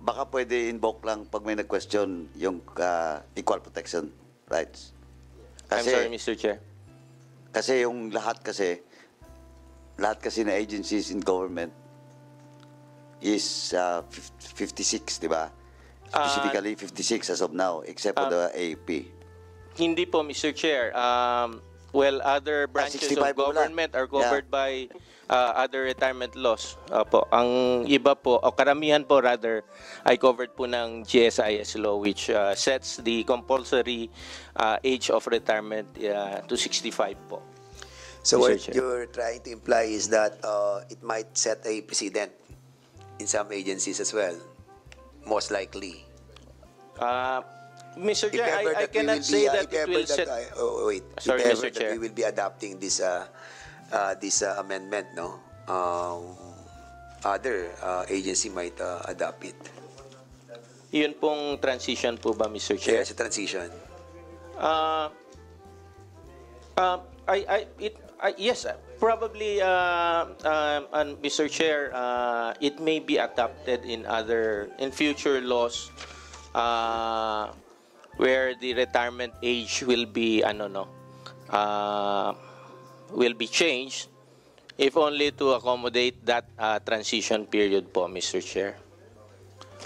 baka pwede invoke lang pag may nag-question yung equal protection rights. I'm sorry, Mr. Chair. Kasi yung lahat kasi na agencies in government is 56, di ba? Specifically 56 as of now, except for the AAP. Hindi po, Mr. Chair. Well, other branches 65 of po wala. government are covered by other retirement laws. Po. Ang iba po, o karamihan po rather, ay covered po ng GSIS law which sets the compulsory age of retirement to 65 po. So Mr. what Chair. you're trying to imply is that it might set a precedent in some agencies as well, most likely. Mr. If Chair, ever I that we cannot will say be, that if it ever will that set... wait, Sorry, if Mr. ever that Chair. we will be adopting this amendment, no, other agency might adopt it. Yun pong transition po ba, Mr. Chair? Yes, a transition. Yes, probably, and Mr. Chair, it may be adopted in future laws where the retirement age will be will be changed, if only to accommodate that transition period po, Mr. Chair.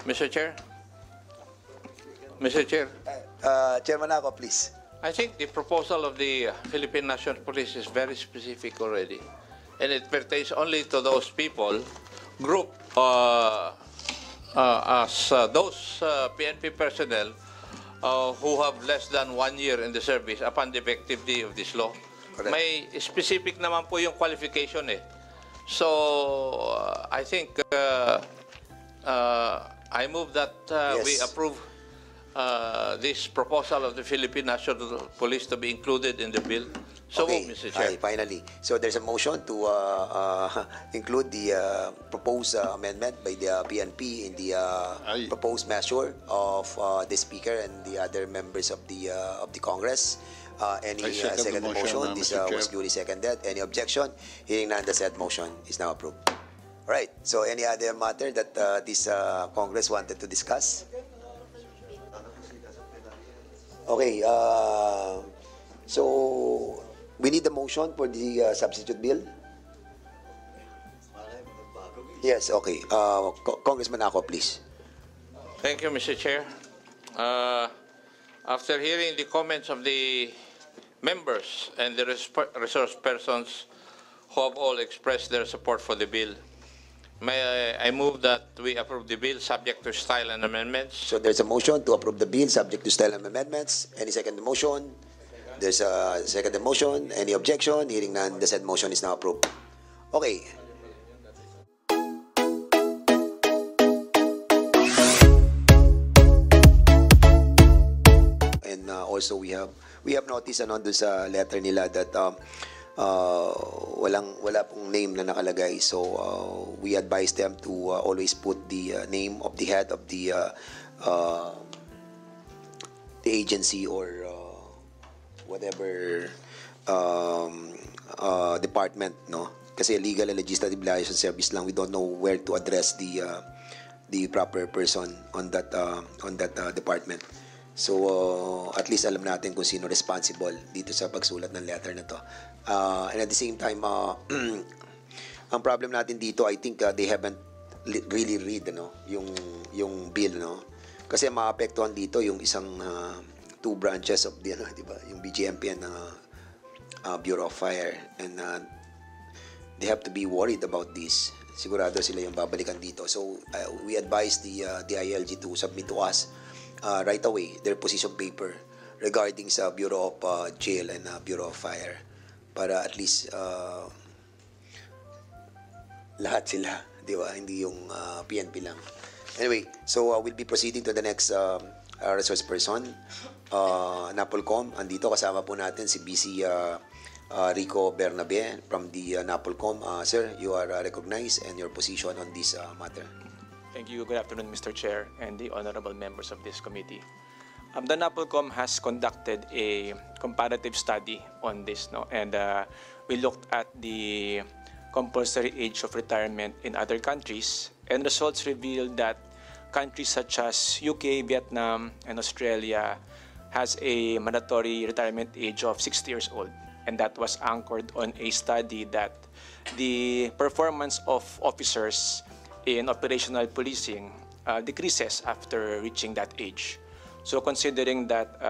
Mr. Chair? Mr. Chair, Chairman ako, please. I think the proposal of the Philippine National Police is very specific already. And it pertains only to those people grouped as those PNP personnel who have less than 1 year in the service upon the effective day of this law. Correct. May specific naman po yung qualification eh. So, I think I move that we Yes. approve this proposal of the Philippine National Police to be included in the bill. So Okay, move, Mr. Chair. finally. So there's a motion to include the proposed amendment by the PNP in the proposed measure of the Speaker and the other members of the Congress. Any I second the second motion, motion? This Mr. was Chair. duly seconded. Any objection? Hearing none, the said motion is now approved. All right. So any other matter that this Congress wanted to discuss? Okay. So we need the motion for the substitute bill. Yes. Okay. Congressman Ako, please. Thank you, Mr. Chair. After hearing the comments of the members and the resource persons who have all expressed their support for the bill, may I move that we approve the bill subject to style and amendments? So there's a motion to approve the bill subject to style and amendments. Any second motion? There's a second motion. Any objection? Hearing none, the said motion is now approved. Okay. And also we have noticed doon sa letter nila that wala pong name na nakalagay. So we advise them to always put the name of the head of the agency or whatever department, no? Kasi legal and legislative liaison service lang, we don't know where to address the proper person on that department. So at least alam natin kung sino responsible dito sa pagsulat ng letter na to. And at the same time, ang problem natin dito, I think they haven't really read yung bill, no? Kasi maapektuhan dito yung isang two branches of the di ba, yung BGMP and Bureau of Fire, and they have to be worried about this. Sigurado sila yung babalikan dito. So we advise the ILG to submit to us right away their position paper regarding sa Bureau of Jail and Bureau of Fire, para at least lahat sila, di ba? Hindi yung PNP lang. Anyway, so we'll be proceeding to the next resource person. NAPOLCOM, andito kasama po natin si BC Rico Bernabe from the NAPOLCOM. Sir, you are recognized and your position on this matter. Thank you. Good afternoon, Mr. Chair and the honorable members of this committee. The NAPOLCOM has conducted a comparative study on this, no? And we looked at the compulsory age of retirement in other countries, and results revealed that countries such as UK, Vietnam, and Australia has a mandatory retirement age of 60 years old. And that was anchored on a study that the performance of officers in operational policing decreases after reaching that age. So considering that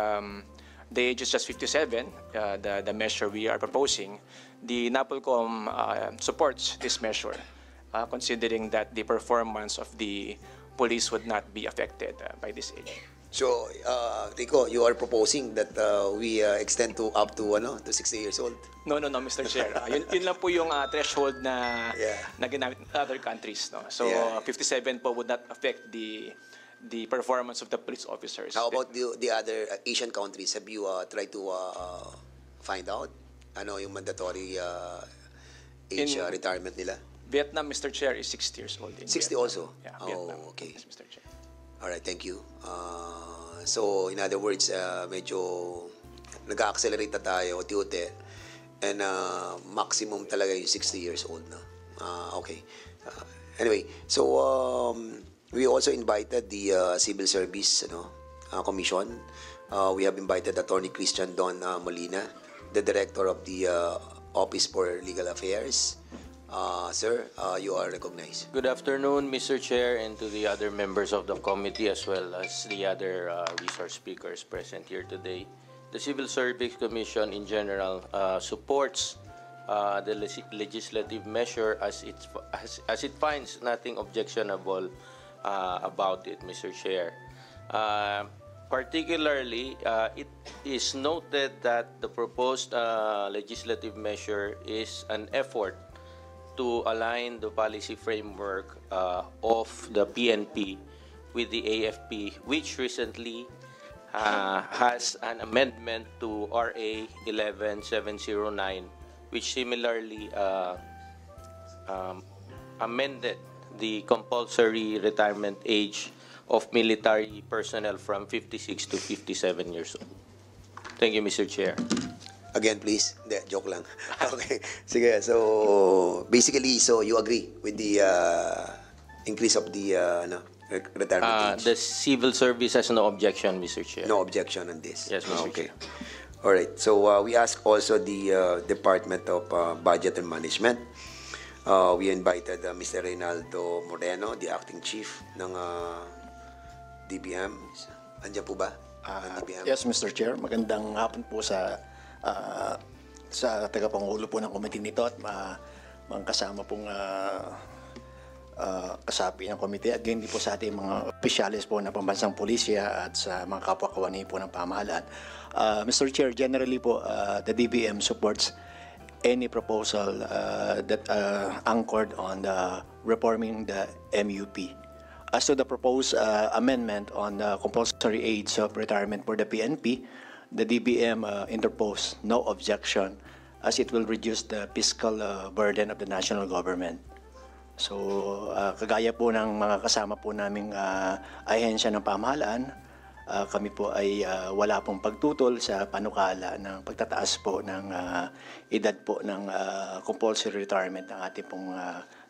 the age is just 57, the measure we are proposing, the NAPOLCOM supports this measure, considering that the performance of the police would not be affected by this age. So, Rico, you are proposing that we extend to up to 60 years old? No, Mr. Chair. Yun lang po yung threshold na, Yeah. na ginamit in other countries. No? So, Yeah. 57 po would not affect the performance of the police officers. How about the other Asian countries? Have you tried to find out ano yung mandatory age In- retirement nila? Vietnam, Mr. Chair, is 60 years old. In 60 Vietnam. also? Yeah, Oh, Vietnam. okay. Yes, Mr. Chair. All right, thank you. So, in other words, medyo nag-accelerate na tayo, unti-unti. And maximum talaga yung 60 years old na. Okay. Anyway, so we also invited the Civil Service Commission. We have invited Attorney Christian Don Molina, the Director of the Office for Legal Affairs. Sir, you are recognized. Good afternoon, Mr. Chair, and to the other members of the committee as well as the other resource speakers present here today. The Civil Service Commission in general supports the legislative measure as it finds nothing objectionable about it, Mr. Chair. Particularly, it is noted that the proposed legislative measure is an effort to align the policy framework of the PNP with the AFP, which recently has an amendment to RA 11709, which similarly amended the compulsory retirement age of military personnel from 56 to 57 years old. Thank you, Mr. Chair. Again, please. Hindi, joke lang. Okay. Sige, so basically, so you agree with the increase of the retirement age? The civil service has no objection, Mr. Chair. No objection on this? Yes, Mr. Okay. Chair. All right. So we ask also the Department of Budget and Management. We invited Mr. Reynaldo Moreno, the acting chief ng DBM. Andiyan po ba? Ng DBM? Yes, Mr. Chair. Magandang hapon po sa tagapangulo po ng committee nito at mga kasama pong kasapi ng committee at hindi po sa ating mga opisyalis po ng pambansang pulisya at sa mga kapwa-kawani po ng pamahalaan. Mr. Chair, generally po, the DBM supports any proposal that anchored on reforming the MUP. As to the proposed amendment on the compulsory age of retirement for the PNP, the DBM interposed no objection as it will reduce the fiscal burden of the national government. So, kagaya po ng mga kasama po naming ahensya ng pamahalaan, kami po ay wala pong pagtutol sa panukala ng pagtataas po ng edad po ng compulsory retirement ng ating pong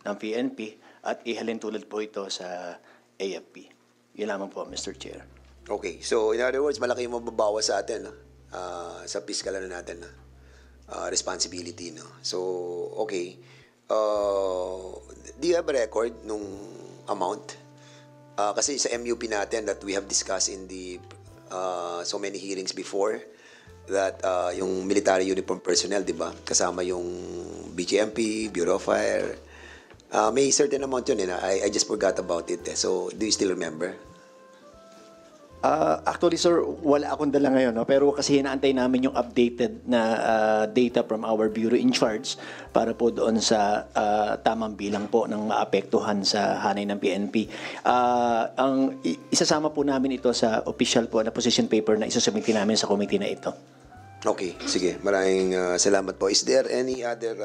ng PNP at ihalin tulad po ito sa AFP. Yun lamang po, Mr. Chair. Okay. So, in other words, malaki yung mababawas sa atin, sa fiscal natin, responsibility. No? So, okay. Do you have a record nung amount? Kasi sa MUP natin that we have discussed in the so many hearings before that yung military uniform personnel, di ba? Kasama yung BGMP, Bureau of Fire. May certain amount yun. I just forgot about it. So, do you still remember? Actually, sir, wala akong dala ngayon. No? Pero kasi hinaantay namin yung updated na data from our bureau in charge para po doon sa tamang bilang po ng maapektuhan sa hanay ng PNP. Isasama po namin ito sa official po na position paper na isasubmiti namin sa committee na ito. Okay, sige. Maraming salamat po. Is there any other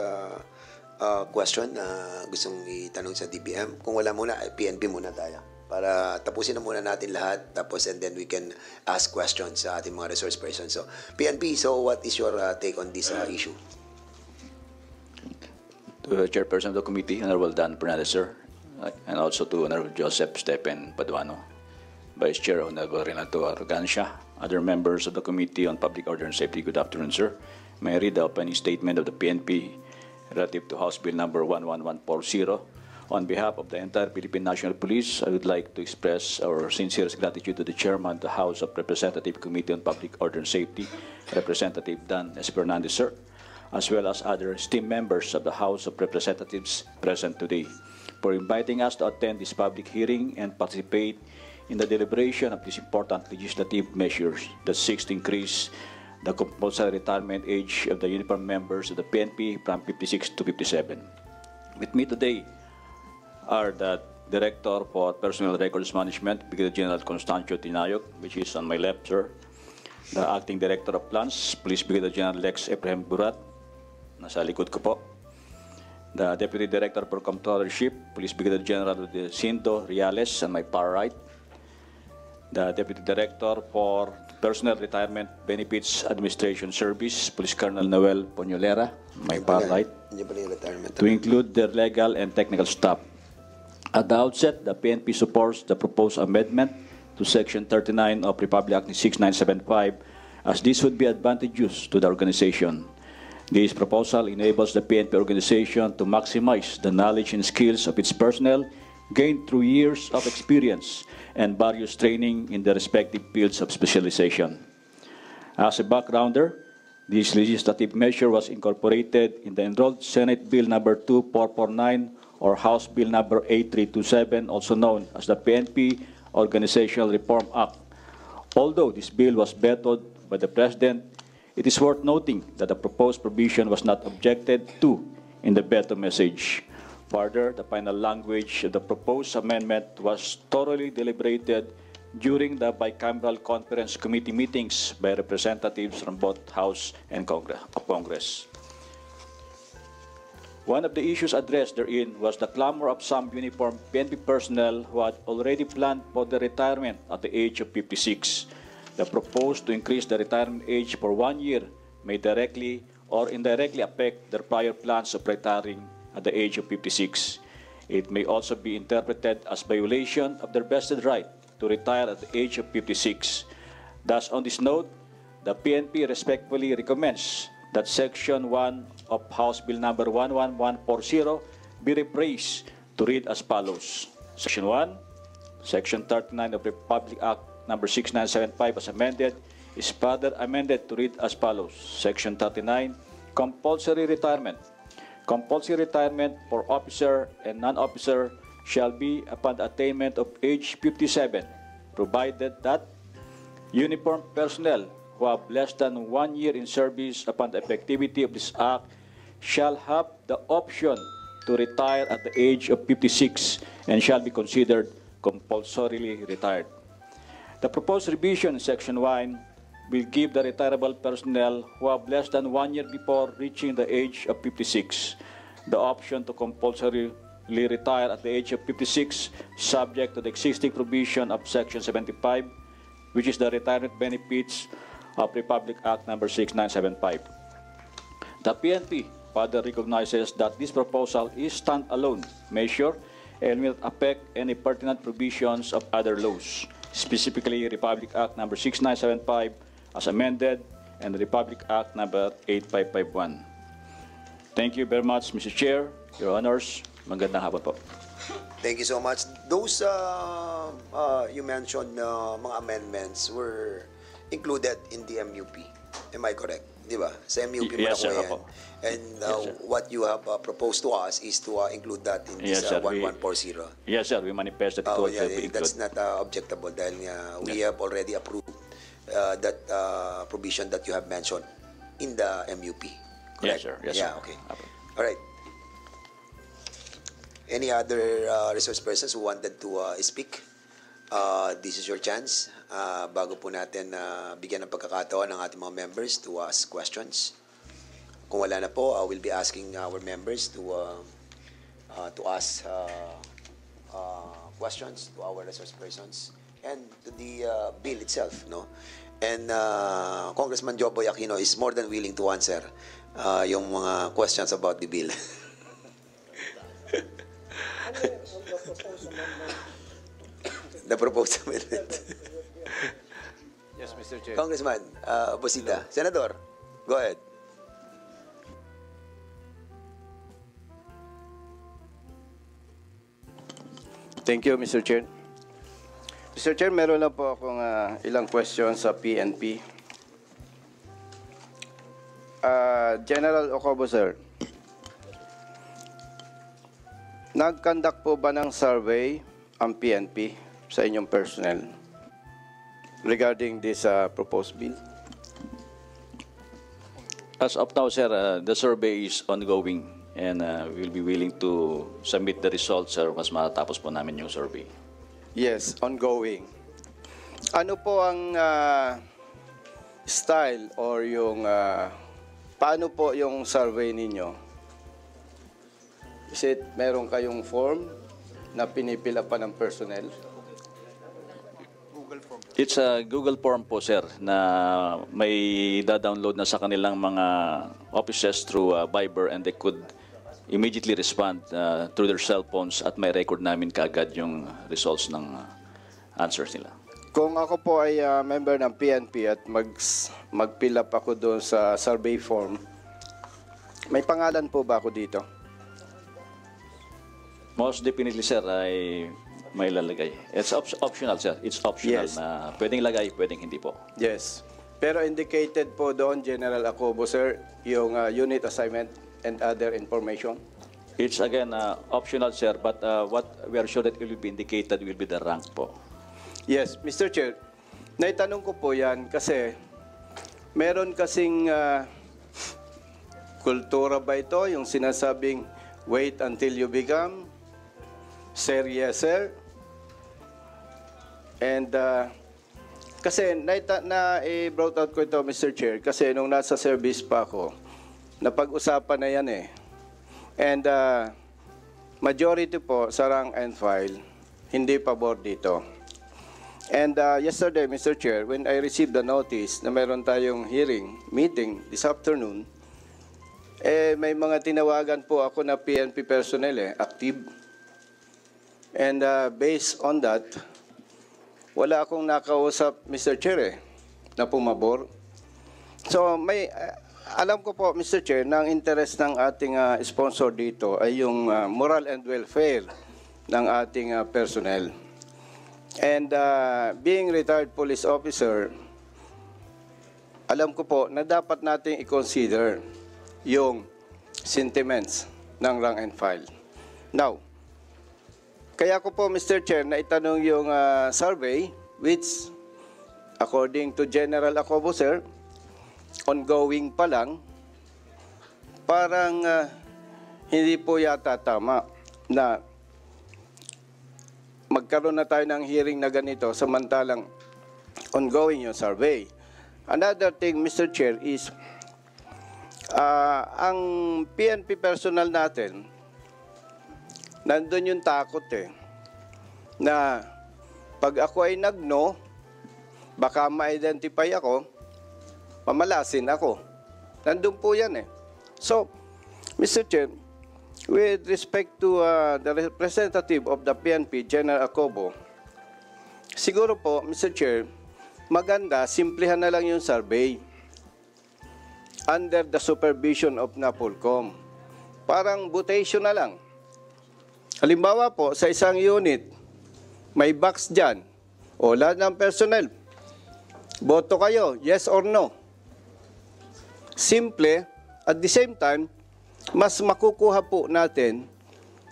question na gustong itanong sa DBM? Kung wala muna, PNP muna tayo. Para tapusin na muna natin lahat, tapos and then we can ask questions sa ating mga resource persons. So, PNP, so what is your take on this issue? To the Chairperson of the Committee, Honorable Dan Fernandez, sir. and also to Honorable Joseph Stephen Paduano, Vice Chair Honorable Renato Arrogancia, other members of the Committee on Public Order and Safety. Good afternoon, sir. May I read the opening statement of the PNP relative to House Bill number 11140. On behalf of the entire Philippine National Police, I would like to express our sincerest gratitude to the Chairman of the House of Representative Committee on Public Order and Safety, Representative Dan S. Fernandez, sir, as well as other esteemed members of the House of Representatives present today, for inviting us to attend this public hearing and participate in the deliberation of these important legislative measures that seeks to increase the compulsory retirement age of the uniformed members of the PNP from 56 to 57. With me today are the Director for Personnel Records Management, Brigadier General Constancio Tinayok, which is on my left, sir. The Acting Director of Plans, Police Brigadier General Lex Ephraim Burat, nasa likod ko po. The Deputy Director for Comptrollership, Police Brigadier General Jacinto Reales, on my far right. The Deputy Director for Personnel Retirement Benefits Administration Service, Police Colonel Noel Ponolera, my far right, to include their legal and technical staff. At the outset, the PNP supports the proposed amendment to Section 39 of Republic Act 6975, as this would be advantageous to the organization. This proposal enables the PNP organization to maximize the knowledge and skills of its personnel gained through years of experience and various training in the respective fields of specialization. As a backgrounder, this legislative measure was incorporated in the enrolled Senate Bill number 2449 or House Bill number 8327, also known as the PNP Organizational Reform Act. Although this bill was vetoed by the President, it is worth noting that the proposed provision was not objected to in the veto message. Further, the final language of the proposed amendment was thoroughly deliberated during the bicameral conference committee meetings by representatives from both House and Congress. One of the issues addressed therein was the clamor of some uniformed PNP personnel who had already planned for their retirement at the age of 56. The proposal to increase the retirement age for 1 year may directly or indirectly affect their prior plans of retiring at the age of 56. It may also be interpreted as violation of their vested right to retire at the age of 56. Thus, on this note, the PNP respectfully recommends that Section 1 of House Bill number 11140 be rephrased to read as follows. Section 1, Section 39 of Republic Act number 6975 as amended is further amended to read as follows. Section 39, compulsory retirement. Compulsory retirement for officer and non-officer shall be upon the attainment of age 57, provided that uniformed personnel who have less than 1 year in service upon the effectivity of this act shall have the option to retire at the age of 56 and shall be considered compulsorily retired. The proposed revision in Section 1 will give the retirable personnel who have less than 1 year before reaching the age of 56 the option to compulsorily retire at the age of 56, subject to the existing provision of Section 75, which is the retirement benefits of Republic Act number 6975. The PNP further recognizes that this proposal is stand-alone measure and will affect any pertinent provisions of other laws, specifically Republic Act number 6975 as amended and the Republic Act number 8551. Thank you very much, Mr. Chair, Your Honors. Magandang hapon po. Thank you so much. Those you mentioned mga amendments were included in the MUP. Am I correct? Di ba? Sa MUP mo Yes, sir, yan. opo. And Yes, sir. what you have proposed to us is to include that in this Yes, sir. 1140. Yes, sir. We manifest that it Oh, will yeah, be that's included. not objectable dahil we have already approved that provision that you have mentioned in the MUP. Yes, Correct? sir. Yes, yeah, sir. okay. Apo. All right. Any other resource persons who wanted to speak? This is your chance. Bago po natin bigyan ng pagkakataon ng ating mga members to ask questions. Kung wala na po, we'll be asking our members to ask questions to our resource persons and to the bill itself, no? And Congressman Joboy Aquino is more than willing to answer yung mga questions about the bill. The proposed amendment. Yes, Mr. Chair. Congressman Busita. Senador, go ahead. Thank you, Mr. Chair. Mr. Chair, meron lang po akong ilang questions sa PNP. General Ocobo, sir. Nag-conduct po ba ng survey ang PNP sa inyong personnel regarding this proposed bill? As of now, sir, the survey is ongoing and we'll be willing to submit the results, sir, mas matapos po namin yung survey. Yes, ongoing. Ano po ang style or yung paano po yung survey ninyo? Is it meron kayong form na pinipila pa ng personnel? It's a Google form po, sir, na may da-download na sa kanilang mga offices through Viber, and they could immediately respond through their cell phones at may record namin kaagad yung results ng answers nila. Kung ako po ay member ng PNP at mag-fill up ako doon sa survey form, may pangalan po ba ako dito? Most definitely, sir, ay may lalagay. It's optional, sir. It's optional. Yes. Na pwedeng lagay, pwedeng hindi po. Yes. Pero indicated po doon, General Acobo, sir, yung unit assignment and other information? It's again optional, sir, but what we are sure that it will be indicated will be the rank po. Yes, Mr. Chair, naitanong ko po yan kasi meron kasing kultura ba ito, yung sinasabing wait until you become, sir, yes, sir. And kasi na-brought out ko ito, Mr. Chair, kasi nung nasa service pa ako, napag-usapan na yan eh. And majority po sa rank and file, hindi pabor dito. And yesterday, Mr. Chair, when I received the notice na meron tayong meeting this afternoon, may mga tinawagan po ako na PNP personnel active. And based on that, wala akong nakausap, Mr. Chair, na pumabor. So alam ko po, Mr. Chair, na ang interest ng ating sponsor dito ay yung moral and welfare ng ating personnel. And being retired police officer, alam ko po na dapat nating i-consider yung sentiments ng rank and file. Now, kaya ko po, Mr. Chair, na itanong yung survey, which, according to General Acobo, sir, ongoing pa lang, parang hindi po yata tama na magkaroon na tayo ng hearing na ganito samantalang ongoing yung survey. Another thing, Mr. Chair, is ang PNP personnel natin, nandun yung takot na pag ako ay nag-no, baka ma-identify ako, mamalasin ako. Nandun po yan So, Mr. Chair, with respect to the representative of the PNP, General Acobo, siguro po, Mr. Chair, maganda, simplihan na lang yung survey under the supervision of NAPOLCOM. Parang votation na lang. Halimbawa po, sa isang unit, may box dyan, o lahat ng personnel, boto kayo, yes or no. Simple, at the same time, mas makukuha po natin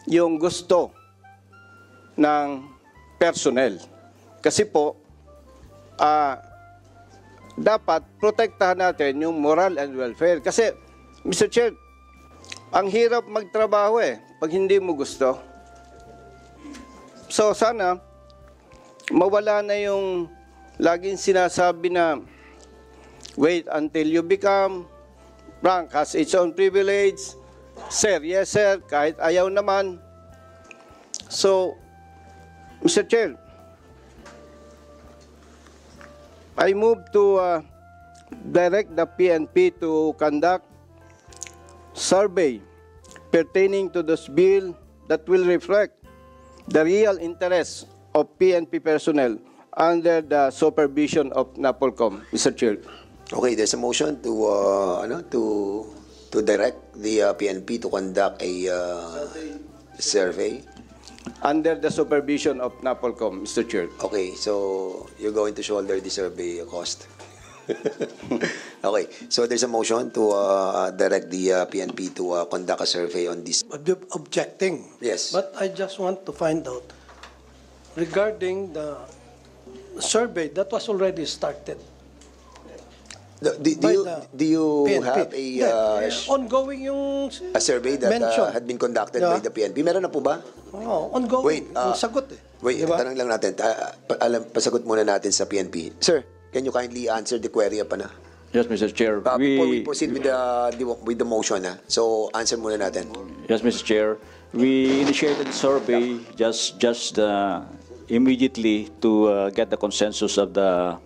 yung gusto ng personnel. Kasi po, dapat protektahan natin yung moral and welfare. Kasi, Mr. Chair, ang hirap magtrabaho pag hindi mo gusto. So, sana, mawala na yung laging sinasabi na wait until you become, rank has its own privilege, sir, yes sir, kahit ayaw naman. So, Mr. Chair, I move to direct the PNP to conduct survey pertaining to this bill that will reflect the real interests of PNP personnel under the supervision of NAPOLCOM, Mr. Chair. Okay, there's a motion to to direct the PNP to conduct a survey. Under the supervision of NAPOLCOM, Mr. Chair. Okay, so you're going to shoulder the survey cost. Okay, so there's a motion to direct the PNP to conduct a survey on this. Objecting. Yes. But I just want to find out regarding the survey that was already started. by the Do you PNP. have Ongoing yung a survey that mention. had been conducted Yeah. by the PNP? Meron na po ba? Ongoing. Wait, yung sagot eh. Wait, Di ba? tanong lang natin. Pasagot muna natin sa PNP. Sir, can you kindly answer the query pa na? Yes, Mr. Chair. Before we proceed with the motion, so answer muna natin. Yes, Mr. Chair. We initiated the survey just immediately to get the consensus of the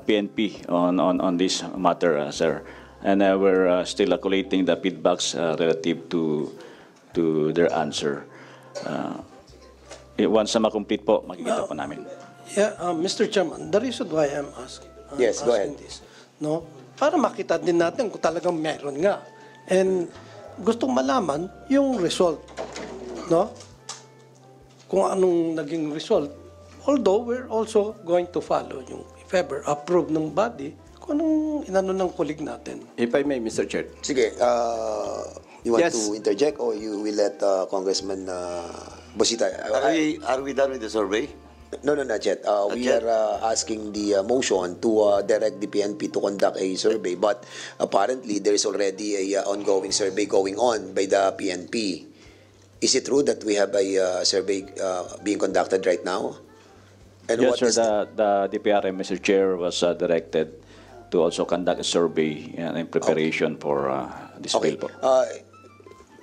PNP on this matter, sir. And we're still collating the feedbacks relative to their answer. Once na ma-complete po, makikita po namin. Yeah, Mr. Chairman, the reason why I'm asking, Yes, go ahead. this, no, para makita din natin kung talagang meron nga. And gustong malaman yung result, no? Kung anong naging result. Although we're also going to follow yung if ever approve ng body kung anong inano ng colleague natin. If I may, Mr. Chair. Sige, you want Yes. to interject or you will let Congressman Bosita? Are we done with the survey? No, not yet. We yet? are asking the motion to direct the PNP to conduct a survey, but apparently there is already a ongoing survey going on by the PNP. Is it true that we have a survey being conducted right now? And Yes, what sir. is The DPRM, Mr. Chair, was directed to also conduct a survey in preparation for this okay? bill po.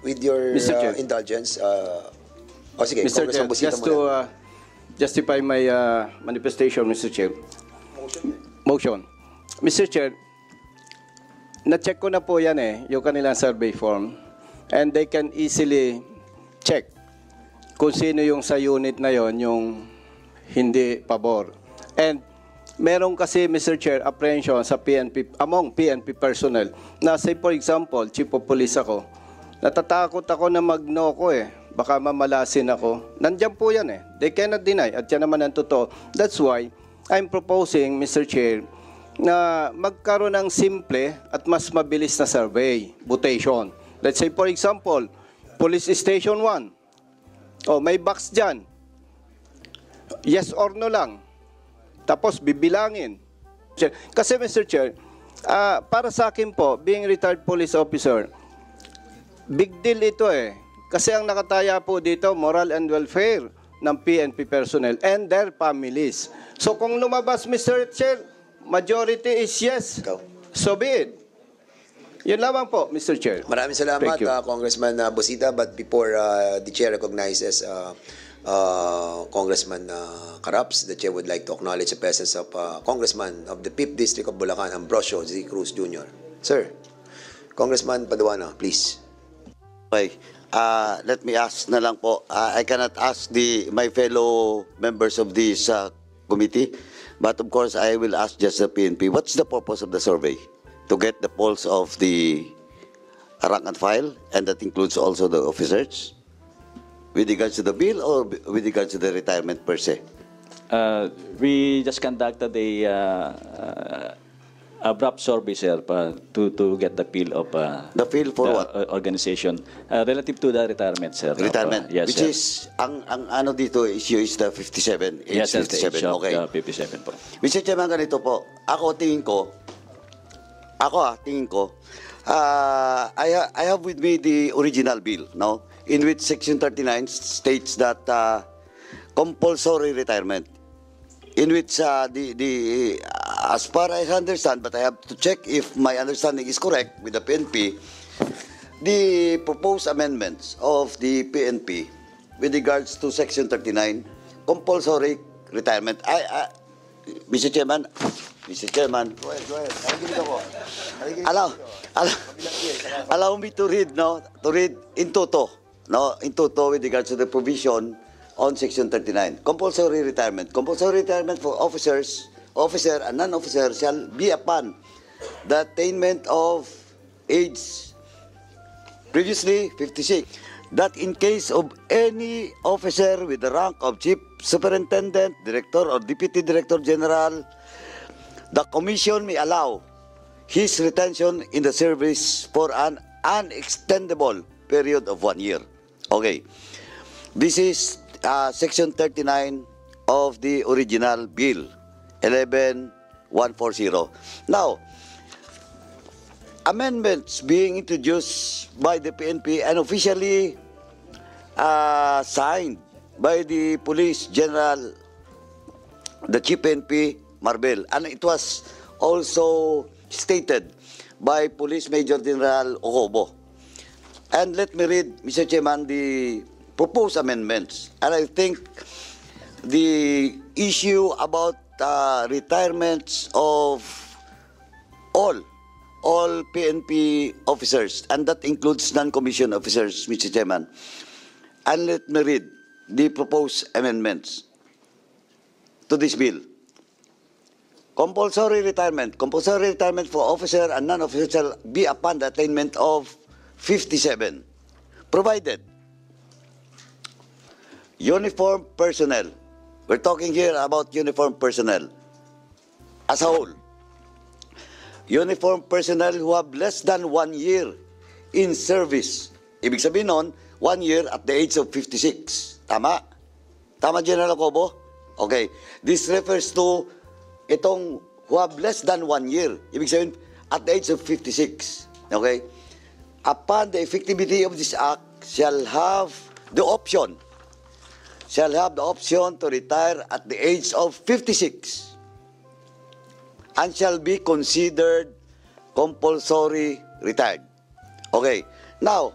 With your Mr. Chair. indulgence, sige, Mr. Chair, Congressman Bosita just muna. to justify my manifestation, Mr. Chair. Motion. Mr. Chair, na-check ko na po yan yung kanilang survey form. And they can easily check kung sino yung sa unit na yon yung hindi pabor. And meron kasi, Mr. Chair, apprehension sa PNP, among PNP personnel, na say for example, chief of police ako, natatakot ako na mag-no ko baka mamalasin ako. Nandiyan po yan They cannot deny. At yan naman ang totoo. That's why I'm proposing, Mr. Chair, na magkaroon ng simple at mas mabilis na survey, mutation. Let's say, for example, Police Station 1. May box dyan. Yes or no lang. Tapos bibilangin. Kasi, Mr. Chair, para sa akin po, being retired police officer, big deal ito Kasi ang nakataya po dito, moral and welfare ng PNP personnel and their families. So kung lumabas, Mr. Chair, majority is yes. Ikaw. So be it. Yun lamang po, Mr. Chair. Maraming salamat, Thank you. Congressman Bosita. But before the chair recognizes Congressman Caraps, the chair would like to acknowledge the presence of Congressman of the 5th District of Bulacan, Ambrosio Z. Cruz Jr. Sir, Congressman Paduano, please. Okay. Let me ask na lang po. I cannot ask my fellow members of this committee, but of course I will ask just the PNP. What's the purpose of the survey? To get the pulse of the rank and file, and that includes also the officers, with regards to the bill or with regards to the retirement per se? We just conducted a broad survey, sir, to get the feel of The feel for the what? organization relative to the retirement, sir. Retirement, Yes, which sir. is ang ano dito issue is the 57, age Yes, sir, the 57. age of, Okay. 57 po. Mr. Chairman, ganito po. Tingin ko, I have with me the original bill, no? In which Section 39 states that compulsory retirement, in which as far as I understand, but I have to check if my understanding is correct with the PNP, the proposed amendments of the PNP with regards to Section 39, compulsory retirement. Mr. Chairman, Go ahead. Nakikinig ako. allow me to read, no? To read in toto, no? In toto with regards to the provision on Section 39. Compulsory retirement. Compulsory retirement for officer and non-officer shall be upon the attainment of age previously 56. That in case of any officer with the rank of chief superintendent, director, or deputy director general, the commission may allow his retention in the service for an unextendable period of 1 year. Okay. This is Section 39 of the original bill, 11140. Now, amendments being introduced by the PNP and officially signed by the Police General, the Chief PNP, Marbel. And it was also stated by Police Major General Ocobo. And let me read, Mr. Chairman, the proposed amendments. And I think the issue about retirements of all PNP officers, and that includes non-commissioned officers, Mr. Chairman. And let me read the proposed amendments to this bill. Compulsory retirement for officer and non-officer shall be upon the attainment of 57, provided uniform personnel, we're talking here about uniform personnel as a whole, uniform personnel who have less than 1 year in service. Ibig sabihin nun, 1 year at the age of 56. Tama? Tama, General Ocobo? Okay. This refers to itong who have less than 1 year. Ibig sabihin, at the age of 56. Okay? Upon the effectivity of this act, shall have the option to retire at the age of 56 and shall be considered compulsory retired. Okay. Now,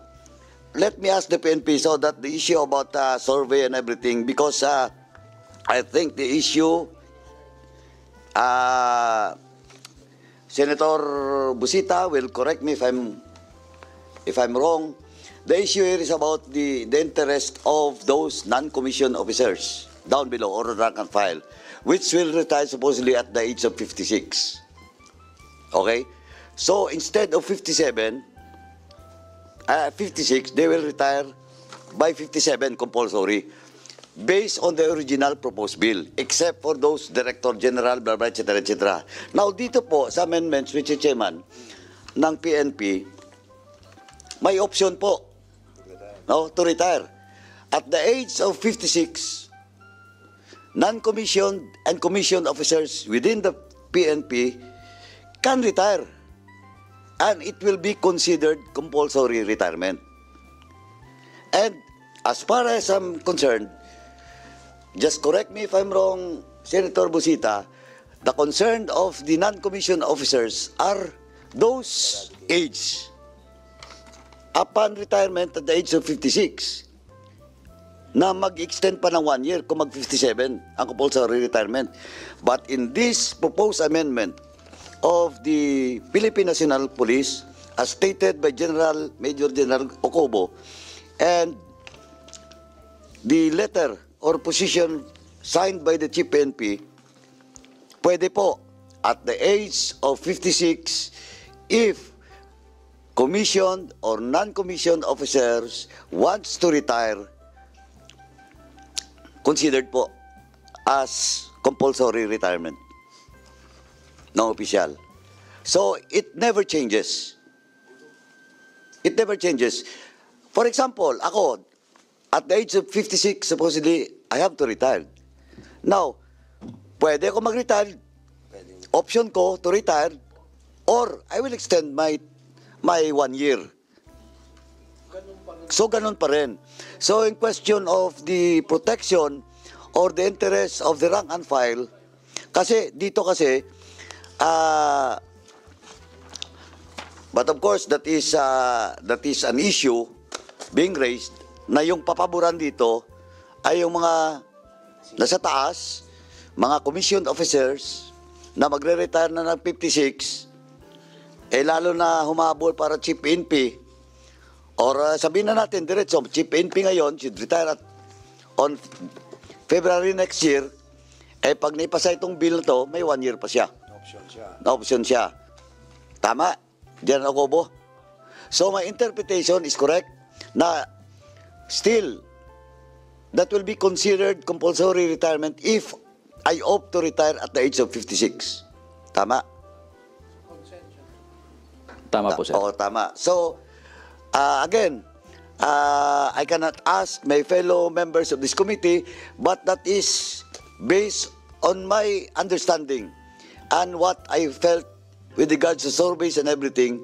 let me ask the PNP so that the issue about survey and everything, because I think the issue, Senator Busita will correct me if I'm wrong. The issue here is about the interest of those non-commissioned officers down below, or rank and file, which will retire supposedly at the age of 56. Okay? So instead of 56, they will retire by 57 compulsory based on the original proposed bill, except for those Director General, blah, blah, etc., etc. Now, dito po sa amendments, Mr. Chairman, ng PNP, may option po, no, to retire. At the age of 56, non-commissioned and commissioned officers within the PNP can retire. And it will be considered compulsory retirement. And as far as I'm concerned, just correct me if I'm wrong, Senator Busita, the concern of the non-commissioned officers are those aged upon retirement at the age of 56 na mag-extend pa ng 1 year kung mag-57 ang compulsory retirement. But in this proposed amendment of the Philippine National Police, as stated by Major General Ocobo, and the letter or position signed by the Chief PNP, pwede po at the age of 56 if commissioned or non-commissioned officers wants to retire, considered po as compulsory retirement. No official. So it never changes. It never changes. For example, ako, at the age of 56, supposedly, I have to retire. Now, pwede ako mag-retire. Option ko to retire, or I will extend my 1 year. So, ganun pa rin. So, in question of the protection or the interest of the rank and file, kasi, dito kasi, but of course, that is an issue being raised na yung papaboran dito ay yung mga nasa taas, mga commissioned officers na magre-retire na ng 56, lalo na humabol para Chief PNP, or sabihin na natin diretso, Chief PNP ngayon should retire at on February next year, eh pag naipasa itong bill na to, may 1 year pa siya. Na-option siya. Tama? Diyan ako po. So my interpretation is correct na still, that will be considered compulsory retirement if I opt to retire at the age of 56. Tama? Tama po, sir. Oo, tama. So, again, I cannot ask my fellow members of this committee, but that is based on my understanding and what I felt with regards to surveys and everything.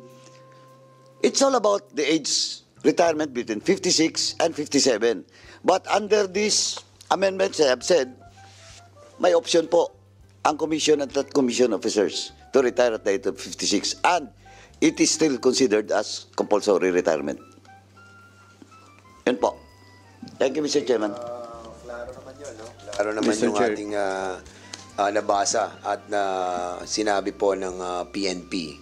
It's all about the age retirement between 56 and 57. But under these amendments, I have said, may option po ang commission and that commission officers to retire at the age of 56. And it is still considered as compulsory retirement. Yun po. Thank you, Mr. Chairman. Klaro naman yun, no? Klaro naman Mr. yung Chair. ating nabasa at na sinabi po ng PNP.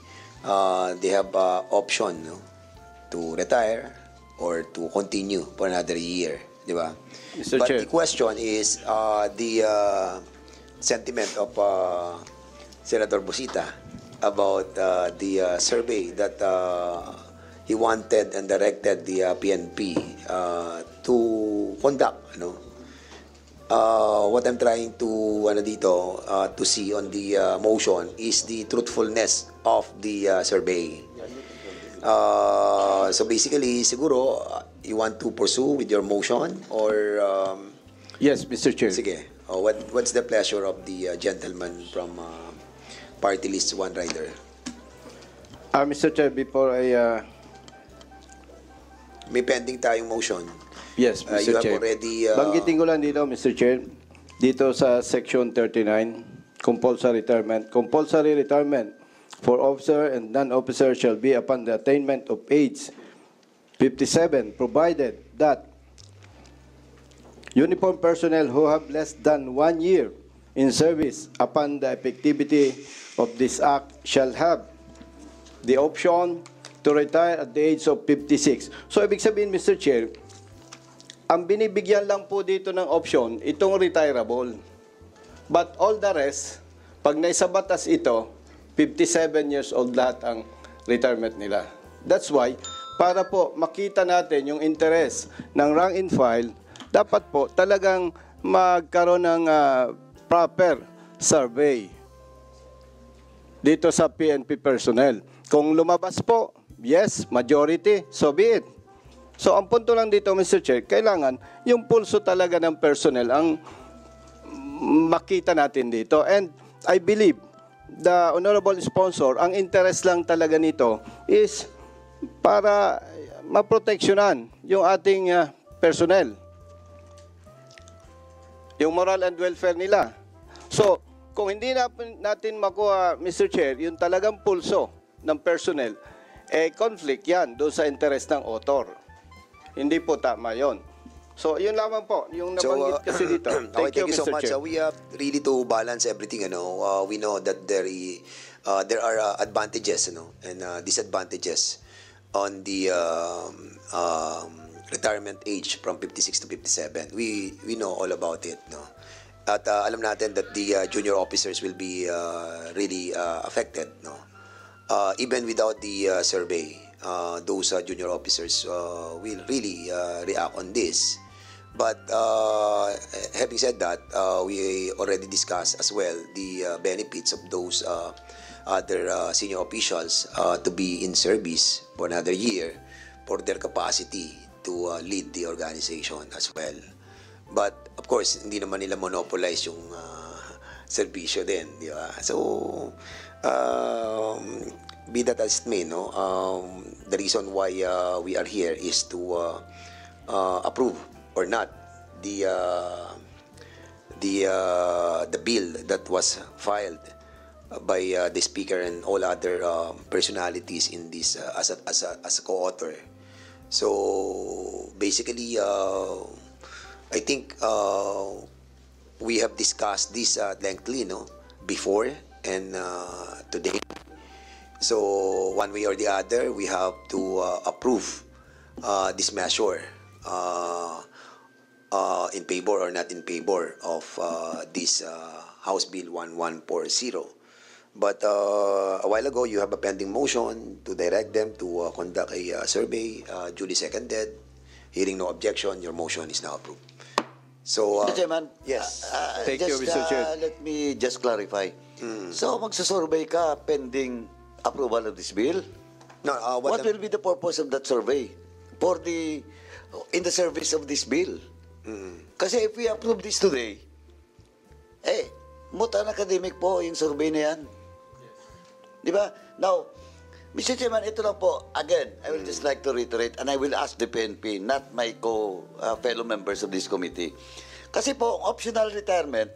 They have option, no, to retire or to continue for another year, di ba? Mr. But Chair. the question is the sentiment of Senator Busita about the survey that he wanted and directed the PNP to conduct, ano? What I'm trying to to see on the motion is the truthfulness of the survey. So basically, siguro you want to pursue with your motion or Yes, Mr. Chair. sige. What's the pleasure of the gentleman from Party List One Rider? Mr. Chair, before I... May pending tayong motion. Yes, You Mr. have Chair. already Banggitin ko lang dito, Mr. Chair, dito sa Section 39, compulsory retirement for officer and non-officer shall be upon the attainment of age 57, provided that uniform personnel who have less than 1 year in service upon the effectivity of this act shall have the option to retire at the age of 56. So, ibig sabihin, Mr. Chair, ang binibigyan lang po dito ng option, itong retirable. But all the rest, pag naisabatas ito, 57 years old lahat ang retirement nila. That's why, para po makita natin yung interest ng rank and file, dapat po talagang magkaroon ng proper survey dito sa PNP personnel. Kung lumabas po, yes, majority, so be it. So, ang punto lang dito, Mr. Chair, kailangan yung pulso talaga ng personnel ang makita natin dito. And I believe the honorable sponsor, ang interest lang talaga nito is para maproteksyonan yung ating personnel. Yung moral and welfare nila. So, kung hindi natin makuha, Mr. Chair, yung talagang pulso ng personnel, conflict yan doon sa interest ng author. Hindi po tama yon. So, yun lamang po, yung nabanggit kasi dito. Okay, thank you so Mr. much. Chair. We have really to balance everything. We know that there are advantages, and disadvantages on the retirement age from 56 to 57. We know all about it, no. At alam natin that the junior officers will be really affected, no. Even without the survey, those junior officers will really react on this. But having said that, we already discussed as well the benefits of those other senior officials to be in service for another year for their capacity to lead the organization as well. But of course, hindi naman nila monopolize yung serbisyo din, di ba? So, be that as it may, no, the reason why we are here is to approve or not the bill that was filed by the speaker and all other personalities in this as a co-author. So basically, I think we have discussed this lengthily, no, before and today. So one way or the other, we have to approve this measure. in favor or not in favor of this House Bill 1140. But a while ago, you have a pending motion to direct them to conduct a survey, duly seconded. Hearing no objection, your motion is now approved. So, Mr. Chairman, yes. Thank you, Mr. Chair. Let me just clarify. So, magsasurvey ka pending approval of this bill? No, What will be the purpose of that survey in the service of this bill? Kasi if we approve this today, mutan academic po yung survey na yan. Di ba? Now, Mr. Chairman, ito lang po, again, I will just like to reiterate, and I will ask the PNP, not my fellow members of this committee. Kasi po, optional retirement,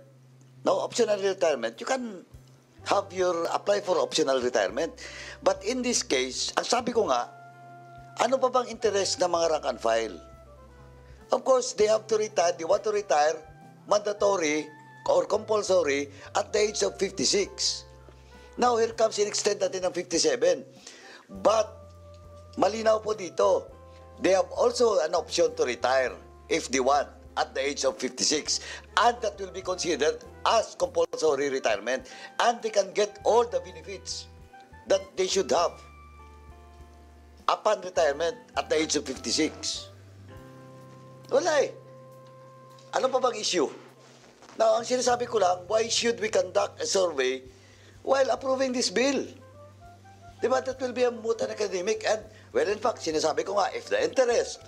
you can apply for optional retirement. But in this case, ang sabi ko nga, ano pa bang interest ng mga rank and file? Of course, they have to retire, they want to retire, mandatory or compulsory at the age of 56. Now, here comes in-extend natin ng 57. But, malinaw po dito, they have also an option to retire if they want at the age of 56. And that will be considered as compulsory retirement. And they can get all the benefits that they should have upon retirement at the age of 56. Wala eh. Ano pa bang issue? Now, ang sinasabi ko lang, why should we conduct a survey while approving this bill? Diba, that will be a moot and academic. And, well, in fact, sinasabi ko nga, if the interest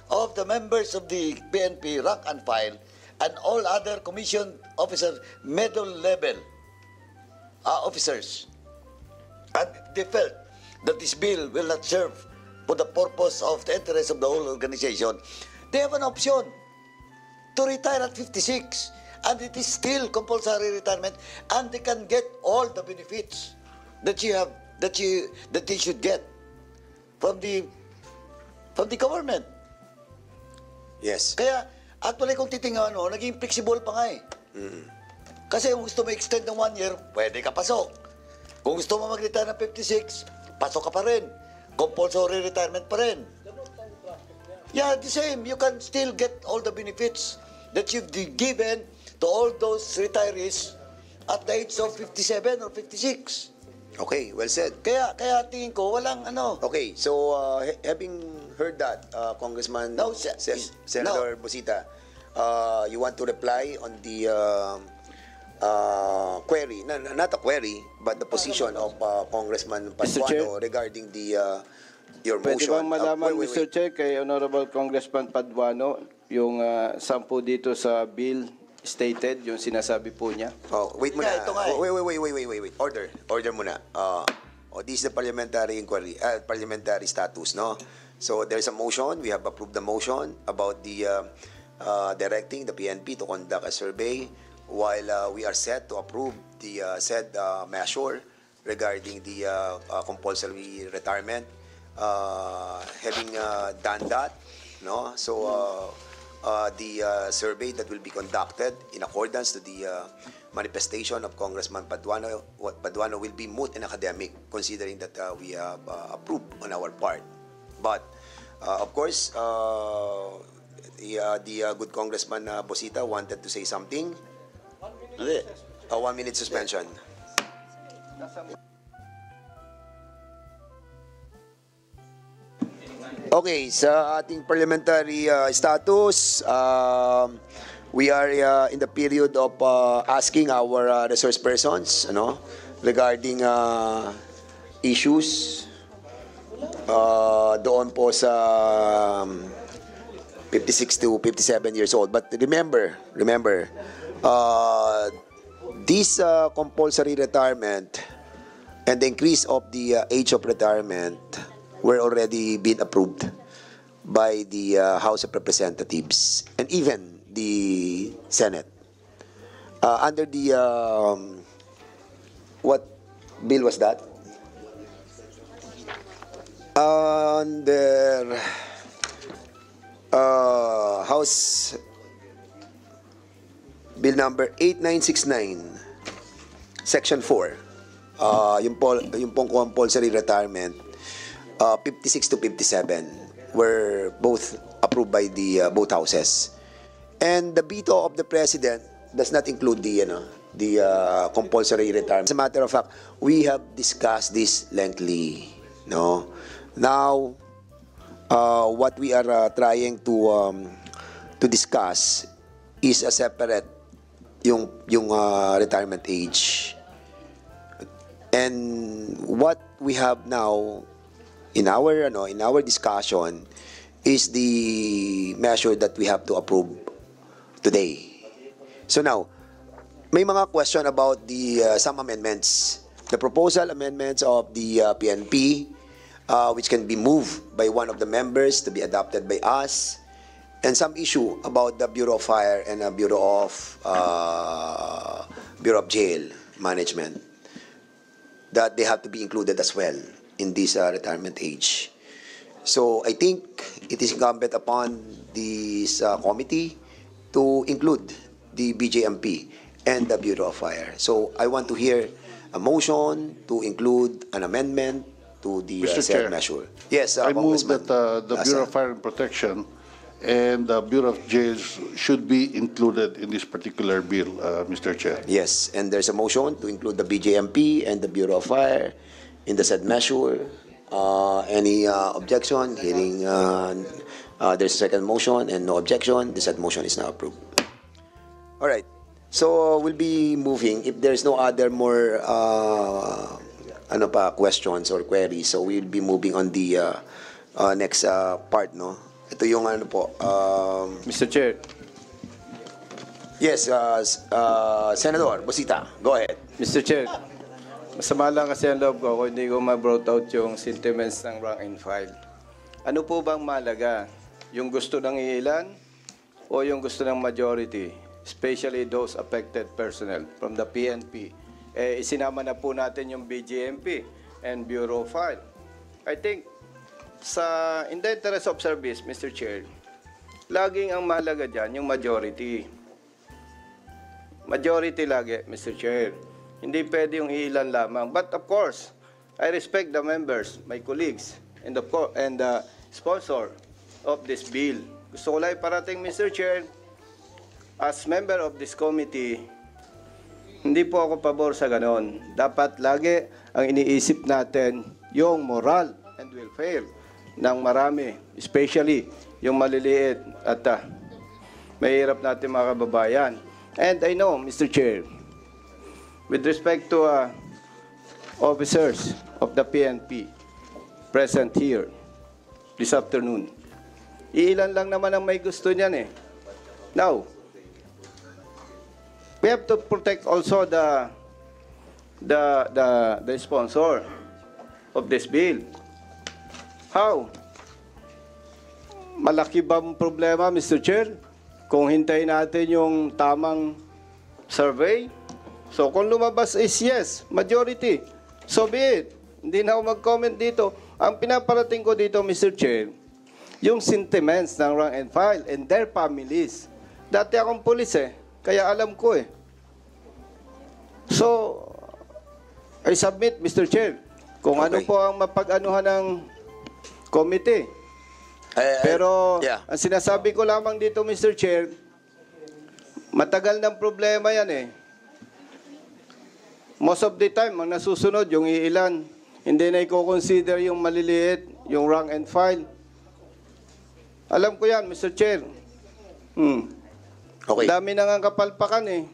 of the members of the PNP rank and file and all other commission officers, middle level officers, and they felt that this bill will not serve for the purpose of the interest of the whole organization, they have an option to retire at 56. And it is still compulsory retirement, and they can get all the benefits that they should get from the government. Yes. Kaya actually kung titingnan mo, naging flexible pa nga eh. Kasi kung gusto mo extend ng 1 year, pwede ka pasok. Kung gusto mo mag-retire ng 56, pasok ka pa rin. Compulsory retirement pa rin. Yeah, the same. You can still get all the benefits that you've given to all those retirees at the age of 57 or 56. Okay, well said. Kaya tingin ko, walang ano. Okay, so having heard that, Congressman No, Senator Busita, you want to reply on the query, not a query, but the position of Congressman Mr. Chair? Paduano regarding your Pwede motion. bang malaman, Wait. Mr. Chair, kay Honorable Congressman Paduano, yung 10 dito sa bill stated, yung sinasabi po niya? Oh, wait muna. Yeah, ito nga eh. Wait. Order muna. This is the parliamentary inquiry, parliamentary status, no? So there's a motion. We have approved the motion about the directing the PNP to conduct a survey while we are set to approve the said measure regarding the compulsory retirement. Having done that, no? So the survey that will be conducted in accordance to the manifestation of Congressman Paduano will be moot and academic, considering that we have approved on our part. But of course, the good Congressman Busita wanted to say something. 1 minute suspension. Okay, sa ating parliamentary status, we are in the period of asking our resource persons, regarding issues doon po sa 56 to 57 years old. But remember, this compulsory retirement and the increase of the age of retirement were already been approved by the House of Representatives and even the Senate. Under the, what bill was that? Under House Bill number 8969, Section 4, yung pong compulsory retirement, 56 to 57 were both approved by the both houses. And the veto of the president does not include the compulsory retirement. As a matter of fact, we have discussed this lengthily. No, now what we are trying to discuss is a separate yung retirement age. And what we have now in our discussion is the measure that we have to approve today. So now, may mga question about the some amendments. The proposal amendments of the PNP, which can be moved by one of the members to be adopted by us, and some issue about the Bureau of Fire and Bureau of Jail Management, that they have to be included as well in this retirement age. So I think it is incumbent upon this committee to include the BJMP and the Bureau of Fire. So I want to hear a motion to include an amendment to the Mr. said Chair, measure. Yes, I move Congressman that the Bureau of Fire and Protection and the Bureau of Jails should be included in this particular bill, Mr. Chair. Yes, and there's a motion to include the BJMP and the Bureau of Fire in the said measure. Any objection? Hearing there's a second motion and no objection, the said motion is now approved. All right, so we'll be moving. If there's no other more questions or queries, so we'll be moving on the next part, no? Ito yung Mr. Chair, Yes, Senador Busita, go ahead. Mr. Chair, masama lang kasi ang loob ko kung hindi ko ma-brought out yung sentiments ng rank and file. Ano po bang malaga? Yung gusto ng ilan o yung gusto ng majority? Especially those affected personnel from the PNP. Isinama na po natin yung BJMP and Bureau of Fire. I think, in the interest of service, Mr. Chair, laging ang mahalaga dyan yung majority. Majority lagi, Mr. Chair. Hindi pwede yung ilan lamang. But of course, I respect the members, my colleagues, and the sponsor of this bill. Gusto ko lang iparating, Mr. Chair, as member of this committee, hindi po ako pabor sa ganon. Dapat lagi ang iniisip natin yung moral and welfare ng marami, especially yung maliliit at mahirap natin mga kababayan. And I know, Mr. Chair, with respect to officers of the PNP present here this afternoon, iilan lang naman ang may gusto niyan eh. Now, we have to protect also the sponsor of this bill. How? Malaki ba ang problema, Mr. Chair? Kung hintayin natin yung tamang survey? So kung lumabas is yes, majority, so be it. Hindi na ako mag-comment dito. Ang pinaparating ko dito, Mr. Chair, yung sentiments ng rank and file and their families. Dati akong pulis kaya alam ko So, I submit, Mr. Chair, kung ano po ang mapag-anuhan ng committee. Pero, ang sinasabi ko lamang dito, Mr. Chair, matagal ng problema yan Most of the time, ang nasusunod, yung iilan, hindi na i-consider yung maliliit, yung rank and file. Alam ko yan, Mr. Chair. Okay. Dami na nga kapalpakan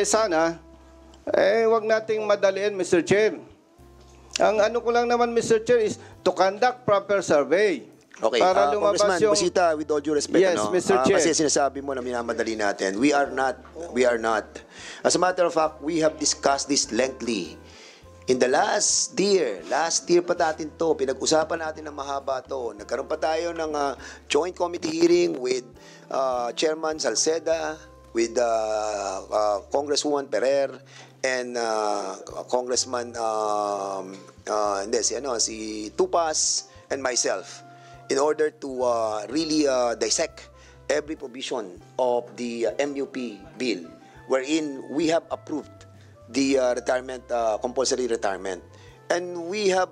sana, wag nating madaliin, Mr. Chair. Ang ano ko lang naman, Mr. Chair, is to conduct proper survey. Okay, Para lumabas Congressman yung... Busita, with all due respect, Yes, Mr. Chair. Kasi sinasabi mo na minamadali natin. We are not. As a matter of fact, we have discussed this lengthily. In the last year pa natin to, pinag-usapan natin ng mahaba to. Nagkaroon pa tayo ng joint committee hearing with Chairman Salceda, with Congresswoman Perer, and Congressman si Tupas and myself, in order to really dissect every provision of the MUP bill, wherein we have approved the compulsory retirement. And we have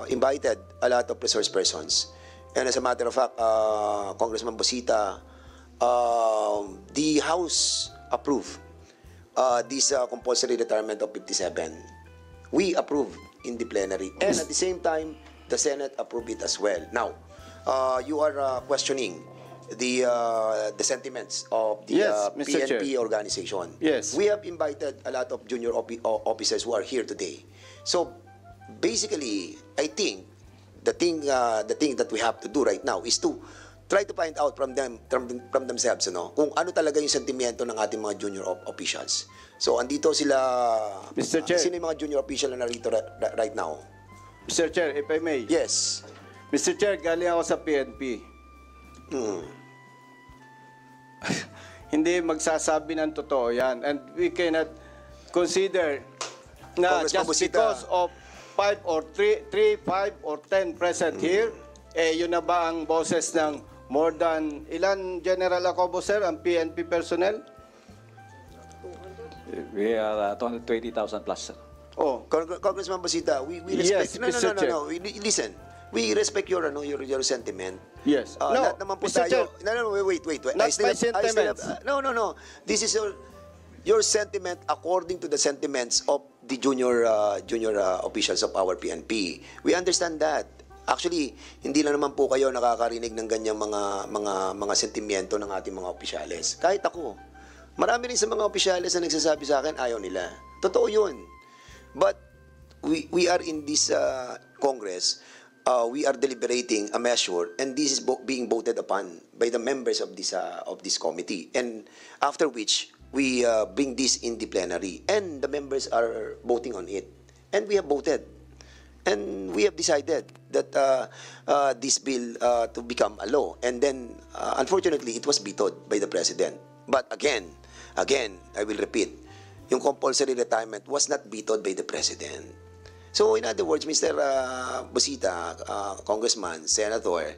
invited a lot of resource persons. And as a matter of fact, Congressman Bosita, the House approved this compulsory retirement of 57. We approved in the plenary. And at the same time, the Senate approved it as well. Now, you are questioning the sentiments of the Yes, Mr. PNP Chair. organization. Yes. We have invited a lot of junior officers who are here today. So basically, I think the thing that we have to do right now is to try to find out from themselves, kung ano talaga yung sentimiento ng ating mga junior officials. So andito sila. Mr. Chair. Sino yung mga junior official na narito right now? Mr. Chair, if I may. Yes. Mr. Chair, galing ako sa PNP. Hindi magsasabi ng totoo yan. And we cannot consider na Congressman just Busita. because of 5 or 10 present here, yun na ba ang boses ng more than, ilan General Acobo, sir, ang PNP personnel? We are 220,000 plus, sir. Oh, Congressman Bosita, we Yes, respect. Mr. Chair. No. Listen, we respect your sentiment. yes. Lahat naman po Mr. tayo. Chair, No, wait. Not my sentiments. No. This is your sentiment according to the sentiments of the junior officials of our PNP. We understand that. Actually, hindi lang naman po kayo nakakarinig ng ganyang mga sentimiento ng ating mga opisyales. Kahit ako. Marami rin sa mga opisyales na nagsasabi sa akin, ayaw nila. Totoo yun. But we are in this Congress, we are deliberating a measure, and this is being voted upon by the members of this committee. And after which, we bring this in the plenary, and the members are voting on it. And we have voted. And we have decided that this bill to become a law. And then, unfortunately, it was vetoed by the President. But again, I will repeat, yung compulsory retirement was not vetoed by the President. So, in other words, Mr. Bosita, Congressman, Senator,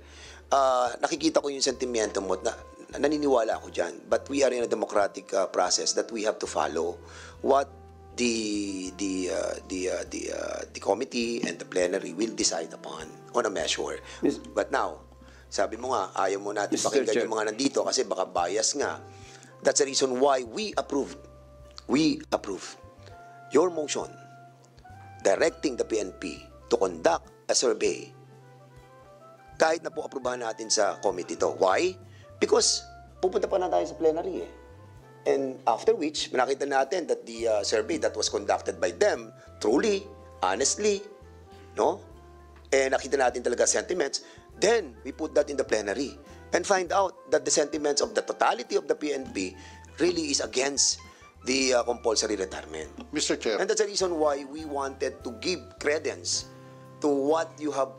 nakikita ko yung sentimiento mo na naniniwala ako dyan. But we are in a democratic process that we have to follow what the committee and the plenary will decide upon on a measure. But now, sabi mo nga, ayaw mo natin Mr. pakinggan Chair. yung mga nandito kasi baka bias nga. That's the reason why we approve your motion directing the PNP to conduct a survey kahit na po aprubahan natin sa committee to. Why? Because pupunta pa na tayo sa plenary eh. And after which, nakita natin that the survey that was conducted by them, truly, honestly, no? And nakita natin talaga sentiments, then we put that in the plenary and find out that the sentiments of the totality of the PNP really is against the compulsory retirement. Mr. Chair. And that's the reason why we wanted to give credence to what you have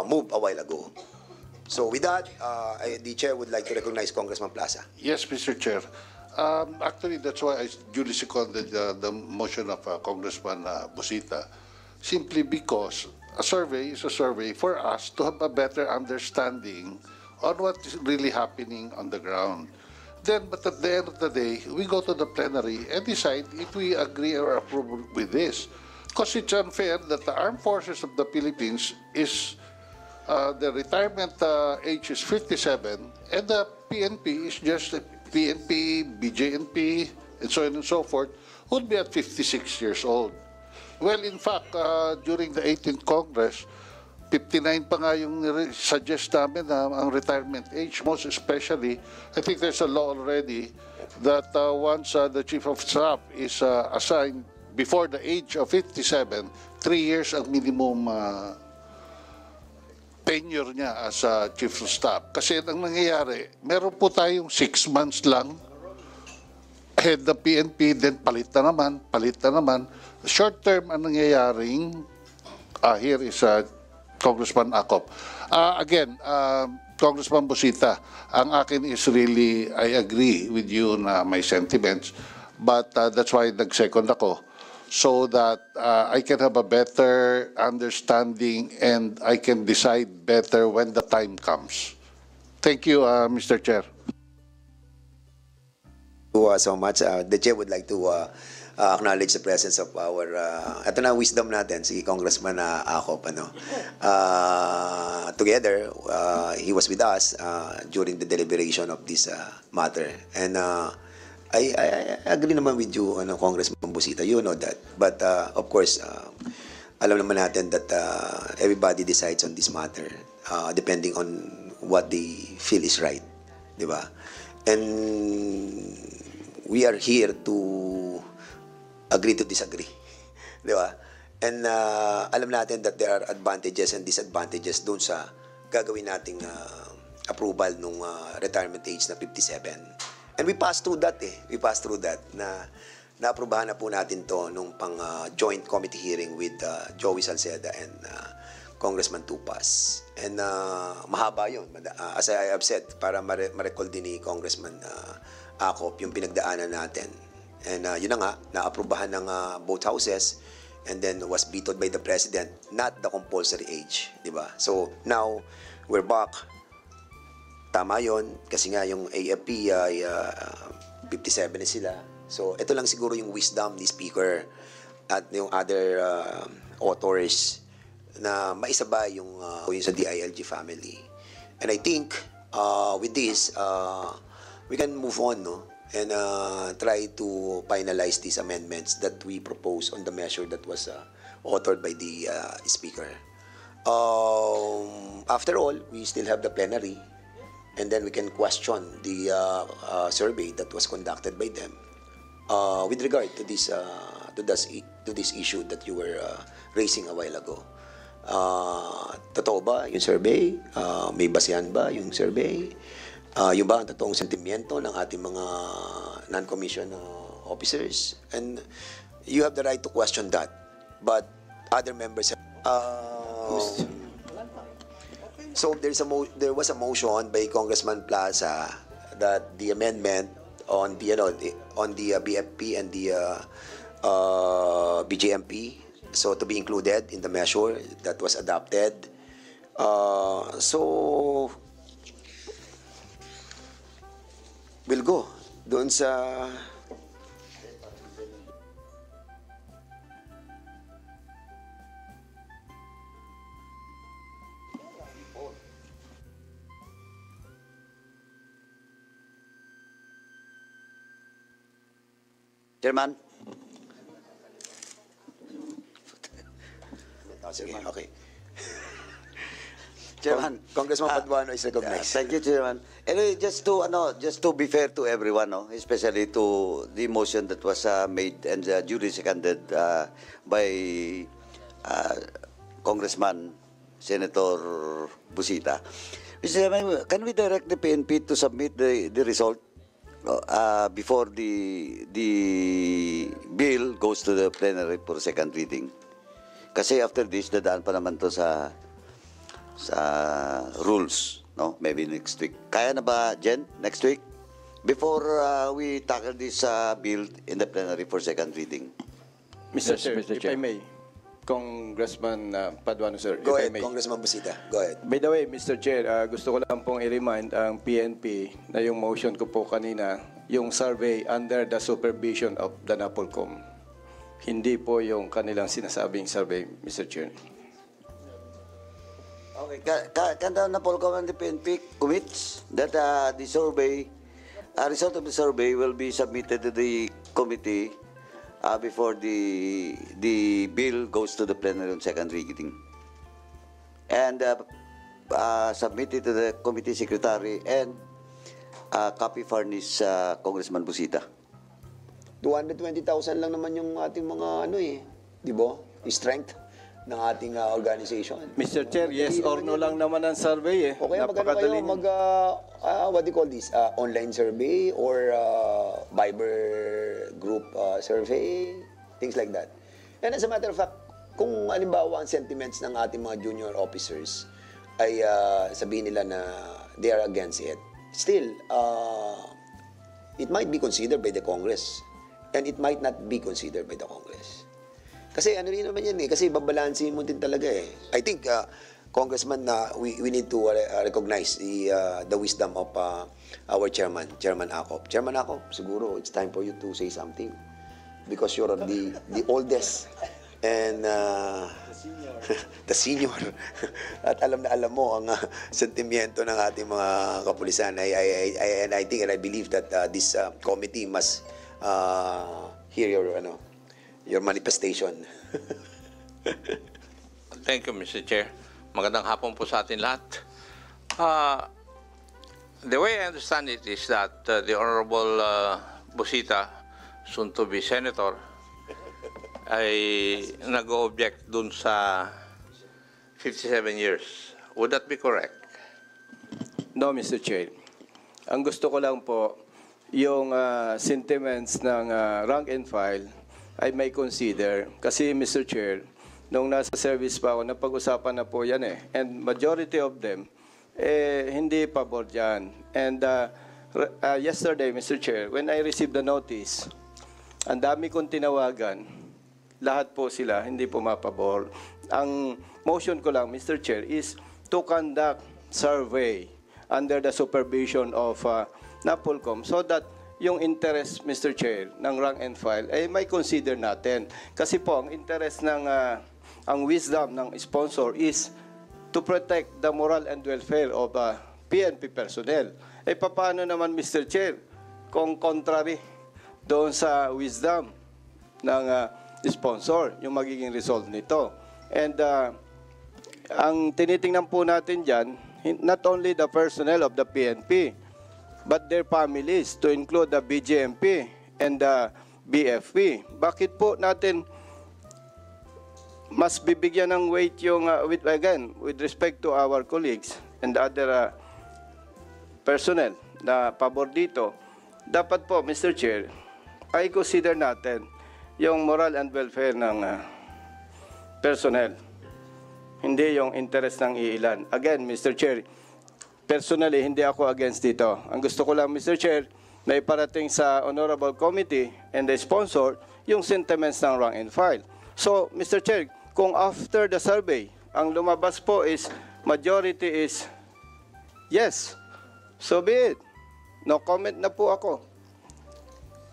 moved a while ago. So with that, the Chair would like to recognize Congressman Plaza. Yes, Mr. Chair. Actually, that's why I duly seconded the motion of Congressman Bosita, simply because a survey is a survey for us to have a better understanding on what is really happening on the ground. Then, but at the end of the day, we go to the plenary and decide if we agree or approve with this. Because it's unfair that the armed forces of the Philippines is the retirement age is 57, and the PNP is just PNP, BJNP, and so on and so forth, would be at 56 years old. Well, in fact, during the 18th Congress, 59 pa nga yung suggest namin na ang retirement age, most especially, I think there's a law already that once the Chief of Staff is assigned before the age of 57, 3 years ang minimum tenure niya as Chief of Staff. Kasi ang nangyayari, meron po tayong 6 months lang head ng PNP, then palit na naman. Short term ang nangyayaring, here is Congressman Acop. Again, Congressman Bosita, ang akin is really, I agree with you na my sentiments, but that's why nag-second ako, so that I can have a better understanding and I can decide better when the time comes. Thank you, Mr. Chair. So much. The Chair would like to acknowledge the presence of our, ito na wisdom natin, si Congressman Acop, together, he was with us during the deliberation of this matter. And I agree naman with you, Congressman Busita, you know that. But of course, alam naman natin that everybody decides on this matter depending on what they feel is right, di ba? And we are here to agree to disagree, di ba? And alam natin that there are advantages and disadvantages doon sa gagawin nating approval nung retirement age na 57. And we passed through that We passed through that na naaprubahan na po natin to nung pang joint committee hearing with Joey Salceda and Congressman Tupas. And mahaba yun. As I have said, para ma-recall din ni Congressman Acop yung pinagdaanan natin. And yun na nga, naaprubahan ng both houses and then was vetoed by the President, not the compulsory age. Diba? So now, we're back. Tama yun, kasi nga yung AFP ay 57 na sila. So ito lang siguro yung wisdom ni Speaker at yung other authors na maisabay yung sa DILG family. And I think with this, we can move on, no? And try to finalize these amendments that we propose on the measure that was authored by the Speaker. After all, we still have the plenary, and then we can question the survey that was conducted by them with regard to this issue that you were raising a while ago. Totoo ba yung survey? May basihan ba yung survey? Yung ba ang totoong sentimiento ng ating mga non-commissioned officers? And you have the right to question that. But other members have... So there was a motion by Congressman Plaza that the amendment on the BFP and the BJMP, so to be included in the measure that was adopted. So we'll go doon sa Chairman. Sige, okay. Chairman, Congressman Paduano is recognized. thank you, Chairman. Anyway, just to be fair to everyone, no, especially to the motion that was made and duly seconded by Congressman Senator Busita. Mr. Chairman, can we direct the PNP to submit the result before the bill goes to the plenary for second reading? Kasi after this, dadaan pa naman to sa rules, no? Maybe next week. Kaya na ba, Jen, next week? Before we tackle this bill in the plenary for second reading. Mr. Yes, Chair, Mr. if Chair. I may, Congressman Paduano, sir. Go if I ahead, may. Congressman Busita. Go ahead. By the way, Mr. Chair, gusto ko lang pong i-remind ang PNP na yung motion ko po kanina, yung survey under the supervision of the NAPOLCOM. Hindi po yung kanilang sinasabing survey, Mr. Chair. Okay, can the NAPOLCOM and the PNP commits that the survey, result of the survey will be submitted to the committee before the bill goes to the plenary on second reading, and submitted to the committee secretary and copy furnish Congressman Busita. 220,000 lang naman yung ating mga di ba? Strength ng ating organization. Mr. Chair, yes or no lang naman ang survey O kaya magkano kayo what do you call this? Online survey or Viber group survey? Things like that. And as a matter of fact, kung halimbawa ang sentiments ng ating mga junior officers ay sabihin nila na they are against it, still, it might be considered by the Congress and it might not be considered by the Congress. Kasi ano rin naman yan kasi babalansin mo din talaga I think, Congressman, we need to recognize the wisdom of our Chairman Acop. Chairman Acop, siguro it's time for you to say something. because you're the oldest and the senior. At alam na alam mo ang sentimiento ng ating mga kapulisan. And I think and I believe that this committee must hear your manifestation. Thank you, Mr. Chair. Magandang hapon po sa atin lahat. The way I understand it is that the Honorable Busita, soon to be Senator, ay nag-object dun sa 57 years. Would that be correct? No, Mr. Chair. Ang gusto ko lang po, yung sentiments ng rank and file ay may consider. Kasi, Mr. Chair, nung nasa service pa ako, napag-usapan na po yan eh. And majority of them, hindi pabor dyan. And yesterday, Mr. Chair, when I received the notice, ang dami kong tinawagan, lahat po sila, hindi po mapabor. Ang motion ko lang, Mr. Chair, is to conduct survey under the supervision of NAPOLCOM so that yung interest, Mr. Chair, ng rank and file ay may consider natin. Kasi po, ang interest ng ang wisdom ng sponsor is to protect the moral and welfare of PNP personnel. Paano naman, Mr. Chair, kung contrary doon sa wisdom ng sponsor, yung magiging result nito. And ang tinitingnan po natin dyan, not only the personnel of the PNP, but their families, to include the BJMP and the BFP. Bakit po natin mas bibigyan ng weight yung, with respect to our colleagues and other personnel na pabor dito, dapat po, Mr. Chair, ay consider natin yung moral and welfare ng personnel, hindi yung interest ng iilan. Again, Mr. Chair, personally, hindi ako against dito. Ang gusto ko lang, Mr. Chair, na iparating sa Honorable Committee and the sponsor yung sentiments ng rank and file. So, Mr. Chair, kung after the survey, ang lumabas po is, majority is yes, so be it. No comment na po ako.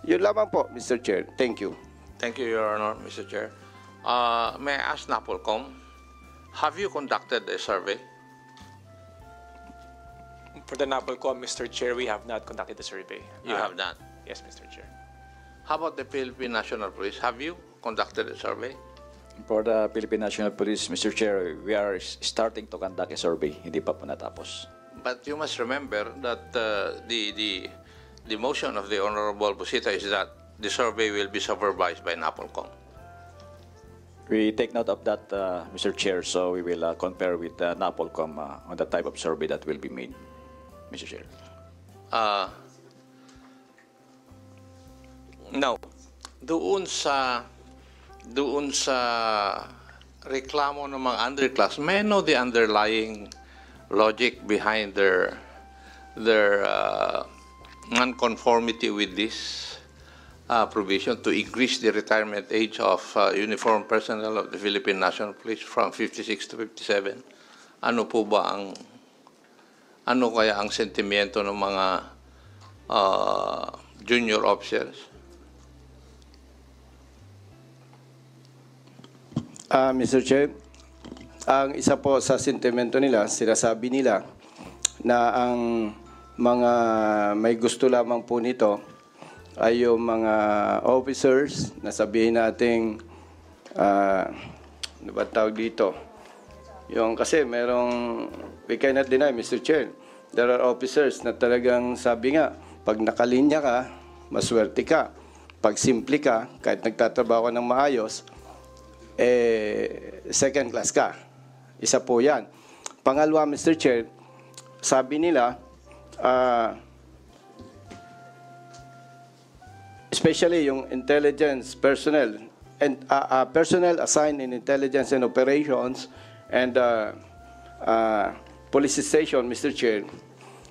Yun lamang po, Mr. Chair. Thank you. Thank you, Your Honor, Mr. Chair. May I ask NAPOLCOM, have you conducted a survey? For the NAPOLCOM, Mr. Chair, we have not conducted the survey. You have not. Yes, Mr. Chair. How about the Philippine National Police? Have you conducted a survey? For the Philippine National Police, Mr. Chair, we are starting to conduct a survey. Hindi pa po natapos. But you must remember that the motion of the Honorable Busita is that the survey will be supervised by NAPOLCOM. We take note of that, Mr. Chair, so we will compare with NAPOLCOM on the type of survey that will be made, Mr. Chair. Now, doon sa reklamo ng mga underclass, may know the underlying logic behind their nonconformity with this provision to increase the retirement age of uniformed personnel of the Philippine National Police from 56 to 57. Ano po ba ano kaya ang sentimiento ng mga junior officers? Mr. Chair, ang isa po sa sentimento nila, sinasabi nila na ang mga may gusto lamang po nito ay yung mga officers na sabihin nating ano ba tawag dito? Yung kasi merong, we cannot deny, Mr. Chair, there are officers na talagang sabi nga, pag nakalinya ka, maswerte ka. Pag simple ka, kahit nagtatrabaho ka ng maayos, second class ka. Isa po yan. Pangalawa, Mr. Chair, sabi nila, especially yung intelligence personnel and personnel assigned in intelligence and operations and police station, Mr. Chair,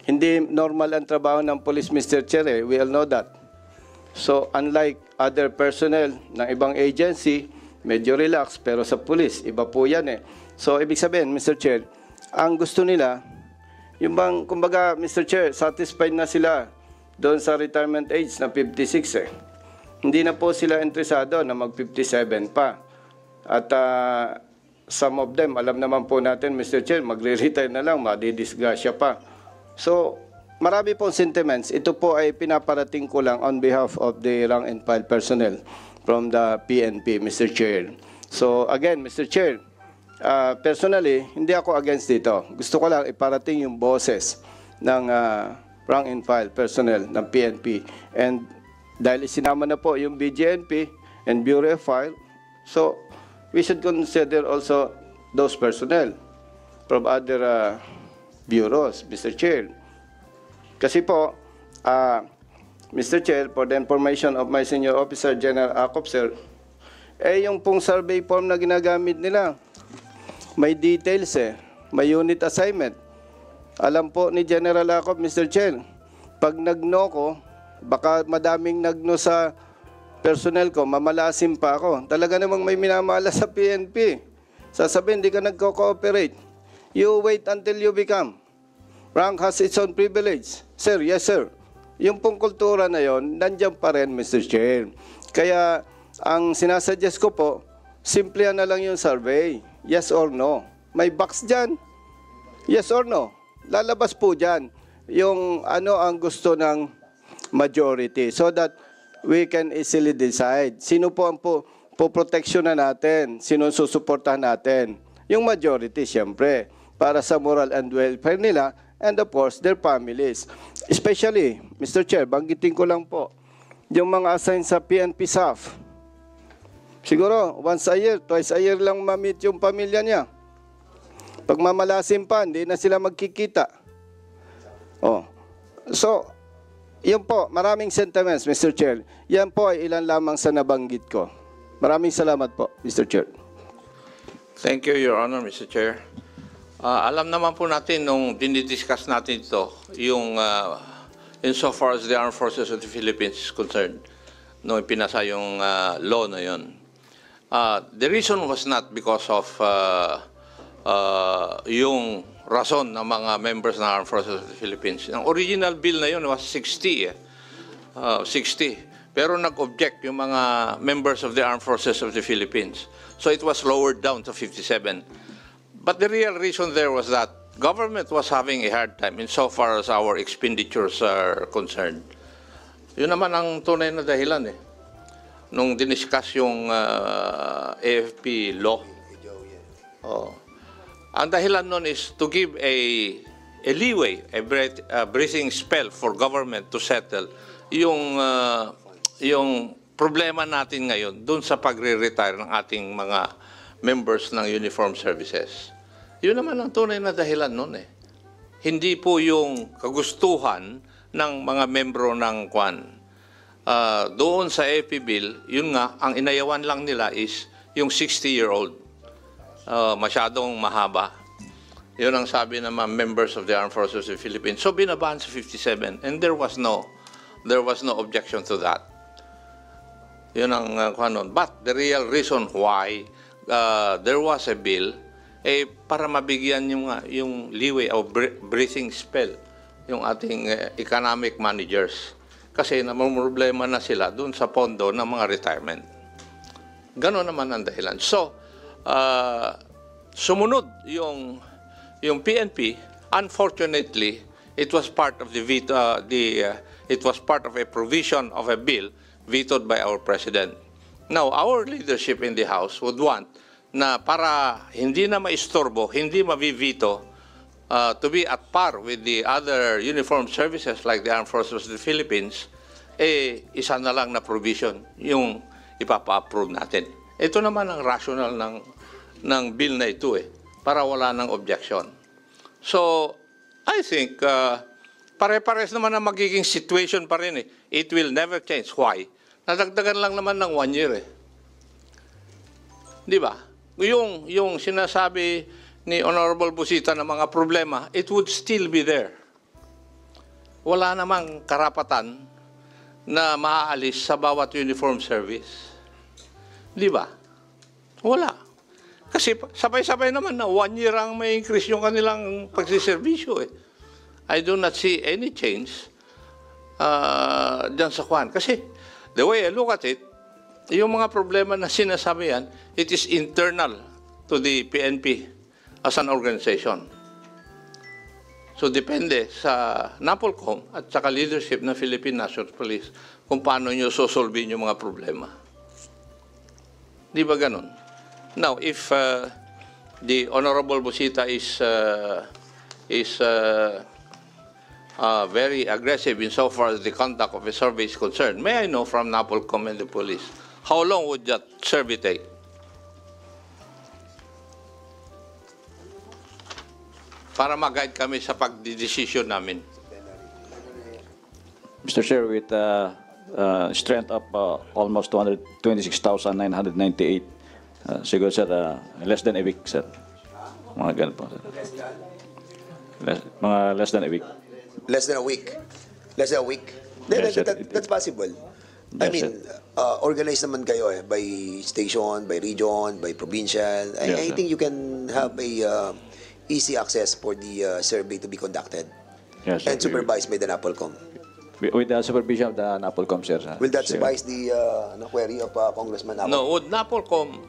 hindi normal ang trabaho ng police, Mr. Chair. We all know that. So, unlike other personnel ng ibang agency, medyo relax, pero sa police, iba po yan eh. So, ibig sabihin, Mr. Chair, ang gusto nila, yung bang, kumbaga, Mr. Chair, satisfied na sila doon sa retirement age na 56 eh. hindi na po sila interesado na mag-57 pa. At some of them, alam naman po natin, Mr. Chair, magre-retire na lang, madidisgrasya pa. So, marami pong sentiments. Ito po ay pinaparating ko lang on behalf of the rank and file personnel from the PNP, Mr. Chair. So, again, Mr. Chair, personally, hindi ako against dito. Gusto ko lang iparating yung boses ng rank and file personnel ng PNP. And dahil isinama na po yung BGNP and Bureau of File, so we should consider also those personnel from other bureaus, Mr. Chair. Kasi po, Mr. Chair, for the information of my senior officer, General Acop, sir, yung pong survey form na ginagamit nila, may details may unit assignment. Alam po ni General Acop, Mr. Chair, pag nag-no ko, baka madaming nag-no sa personnel ko, mamalasim pa ako. Talaga namang may minamala sa PNP. Sasabihin, hindi ka nagko-cooperate. You wait until you become. Rank has its own privilege. Sir, yes sir. Yung pong kultura na yon, nandiyan pa rin, Mr. Chair. Kaya, ang sinasuggest ko po, simple na lang yung survey. Yes or no. May box dyan. Yes or no. Lalabas po dyan yung ano ang gusto ng majority so that we can easily decide. Sino po ang po-protection na natin? Sino susuportahan natin? Yung majority, siyempre, para sa moral and welfare nila and of course, their families. Especially, Mr. Chair, banggitin ko lang po, yung mga assigned sa PNP SAF. Siguro, once a year, twice a year lang ma-meet yung pamilya niya. Pag mamalasim pa, hindi na sila magkikita. Oh. So, yun po, maraming sentiments, Mr. Chair. Yan po ay ilan lamang sa nabanggit ko. Maraming salamat po, Mr. Chair. Thank you, Your Honor, Mr. Chair. Alam naman po natin nung dinidiscuss natin ito, yung insofar as the Armed Forces of the Philippines is concerned, nung ipinasa yung law na yun. The reason was not because of yung rason ng mga members ng Armed Forces of the Philippines. Ang original bill na yun was 60. 60. Pero nag-object yung mga members of the Armed Forces of the Philippines. So it was lowered down to 57. But the real reason there was that government was having a hard time insofar as our expenditures are concerned. Yun naman ang tunay na dahilan nung diniscuss yung AFP law. Ang dahilan nun is to give a leeway, a breathing spell for government to settle yung problema natin ngayon dun sa pagre-retire ng ating mga members ng uniformed services. Yun naman ang tunay na dahilan nun Hindi po yung kagustuhan ng mga membro ng Kwan. Doon sa AP bill, yun nga, ang inayawan lang nila is yung 60-year-old. Masyadong mahaba. Yun ang sabi ng mga members of the Armed Forces of the Philippines. So binabahan sa 57 and there was no objection to that. Yun ang kanon. But the real reason why there was a bill para mabigyan yung leeway o breathing spell yung ating economic managers. Kasi namumroblema na sila dun sa pondo ng mga retirement. Ganon naman ang dahilan. So, sumunod yung PNP. Unfortunately, it was part of it was part of a provision of a bill vetoed by our president. Now, our leadership in the House would want na para hindi na maistorbo, hindi mabivito, to be at par with the other uniformed services like the Armed Forces of the Philippines, isa na lang na provision yung ipapa-approve natin. Ito naman ang rational ng bill na ito para wala ng objection. So, I think, pare-pares naman ang magiging situation pa rin It will never change. Why? Nadagdagan lang naman ng 1 year Di ba? Yung sinasabi ni Honorable Busita na mga problema, it would still be there. Wala namang karapatan na maaalis sa bawat uniform service. Di ba? Wala. Kasi sabay-sabay naman na 1 year ang may increase yung kanilang pagsiservisyo I do not see any change dyan sa Kwan. Kasi the way I look at it, yung mga problema na sinasabi yan, it is internal to the PNP as an organization. So depende sa NAPOLCOM at saka leadership ng Philippine National Police kung paano nyo sosolvin yung mga problema. Di ba ganun? Now, if the Honorable Busita is very aggressive insofar as the conduct of a survey is concerned, may I know from NAPOLCOM and the police, how long would that survey take? Para mag-guide kami sa pagdidesisyon namin. Mr. Chair, with strength of almost 226,998, siguro, sir, less than a week, sir. Mga ganun po, sir. Mga less than a week. Less than a week. Less than a week. Yes, sir. That's possible. I Yes, mean, organized naman kayo by station, by region, by provincial. Yes, I sir. think you can have a easy access for the survey to be conducted Yes, sir. and supervised by the NAPOLCOM. With the supervision of the NAPOLCOM, sir. Will that Sir. suffice the query of Congressman Ako? No, would NAPOLCOM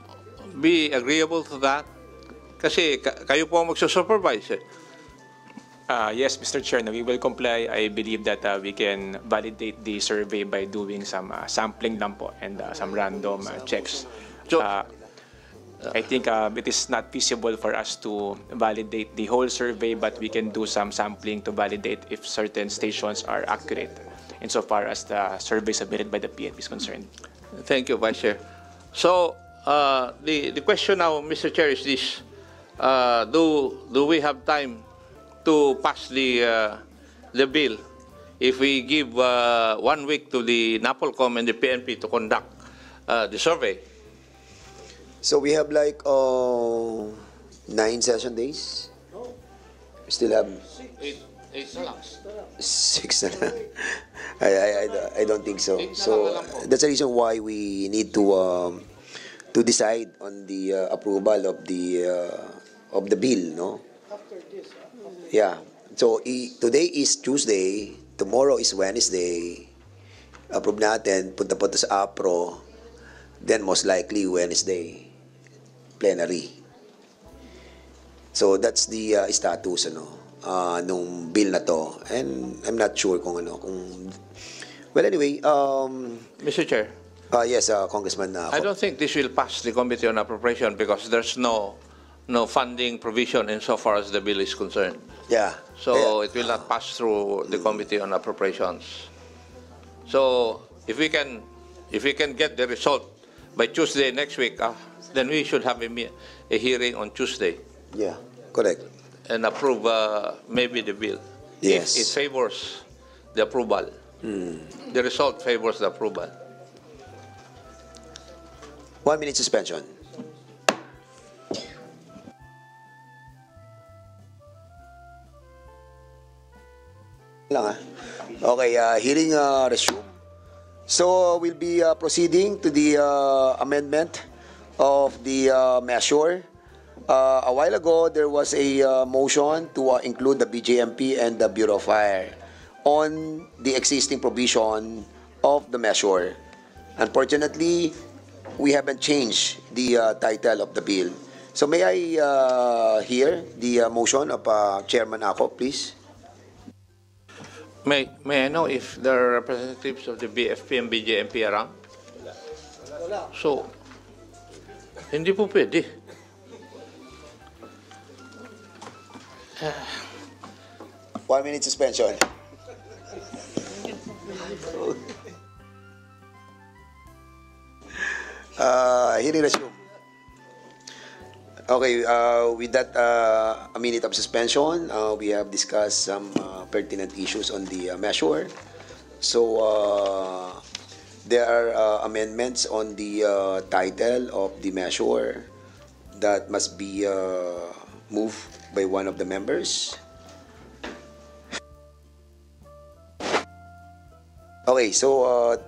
be agreeable to that? Kasi kayo po ang magsusupervise eh. Yes, Mr. Chair, we will comply. I believe that we can validate the survey by doing some sampling lang po and some random checks. So- I think it is not feasible for us to validate the whole survey, but we can do some sampling to validate if certain stations are accurate insofar as the survey submitted by the PNP is concerned. Thank you, Vice Chair. So, the question now, Mr. Chair, is this. Do we have time to pass the bill if we give 1 week to the NAPOLCOM and the PNP to conduct the survey? So we have like 9 session days. We still have 6 na lang. I don't think so. So that's the reason why we need to decide on the approval of the bill, no? Yeah. So today is Tuesday, tomorrow is Wednesday. Approve natin, punta po to sa APRO. Then most likely Wednesday plenary. So that's the status nung bill na to, and I'm not sure kung well anyway, Mr. Chair, yes, Congressman I don't think this will pass the Committee on Appropriation because there's no funding provision insofar as the bill is concerned. yeah. So it will not pass through the Committee on Appropriations. So if we can get the result by Tuesday next week, then we should have a hearing on Tuesday Yeah, correct. and approve maybe the bill. Yes. If it favors the approval. The result favors the approval. 1 minute suspension. Lang Okay, hearing resume. So we'll be proceeding to the amendment of the measure. A while ago, there was a motion to include the BJMP and the Bureau of Fire on the existing provision of the measure. Unfortunately, we haven't changed the title of the bill. So may I hear the motion of Chairman Ako, please? May I know if there are representatives of the BFP and BJMP around? So, hindi po pwede. One minute suspension. Hearing resume. Okay, with that a minute of suspension, we have discussed some pertinent issues on the measure. So there are amendments on the title of the measure that must be moved by one of the members. Okay, so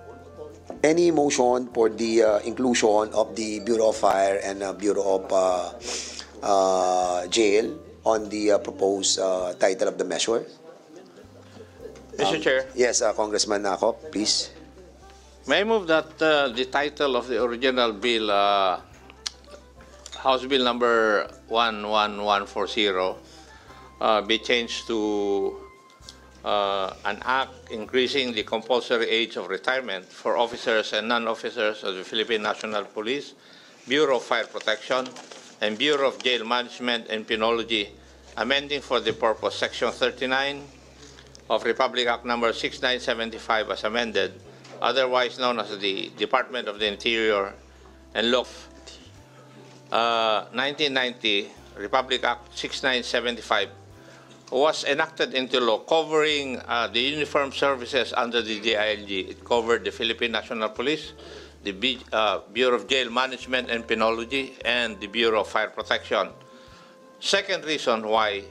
any motion for the inclusion of the Bureau of Fire and Bureau of Jail on the proposed title of the measure? Mr. Chair, Yes, Congressman Ako, please. May I move that the title of the original bill, House Bill number 11140, be changed to an act increasing the compulsory age of retirement for officers and non-officers of the Philippine National Police, Bureau of Fire Protection, and Bureau of Jail Management and Penology, amending for the purpose Section 39 of Republic Act number 6975 as amended, otherwise known as the Department of the Interior and Law. 1990, Republic Act 6975 was enacted into law covering the uniformed services under the DILG. It covered the Philippine National Police, the Bureau of Jail Management and Penology, and the Bureau of Fire Protection. Second reason why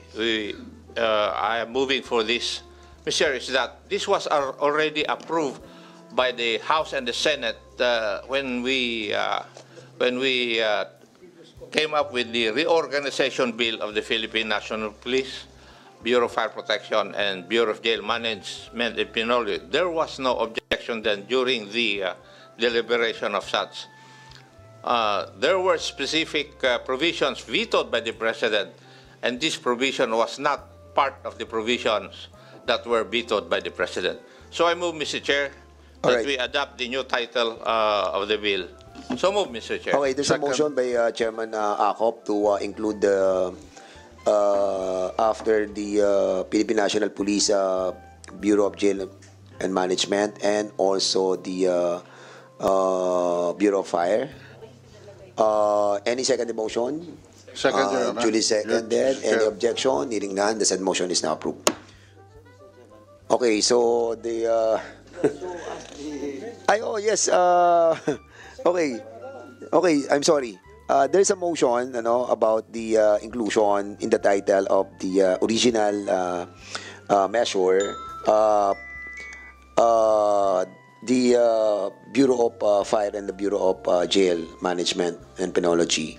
I am moving for this, Mr. is that this was already approved by the House and the Senate when we came up with the reorganization bill of the Philippine National Police, Bureau of Fire Protection, and Bureau of Jail Management and Penology. There was no objection then during the deliberation of such. There were specific provisions vetoed by the President, and this provision was not part of the provisions that were vetoed by the President. So I move, Mr. Chair, that we adopt the new title of the bill. So move, Mr. Chair. Okay, there's a motion by Chairman Acop to include the after the Philippine National Police Bureau of Jail and Management, and also the Bureau of Fire. Any second the motion? Second, Your Honor. Duly seconded. Any objection? Hearing none, the said motion is now approved. Okay, so the oh yes, okay, I'm sorry. There is a motion, about the inclusion in the title of the original measure, the Bureau of Fire and the Bureau of Jail Management and Penology.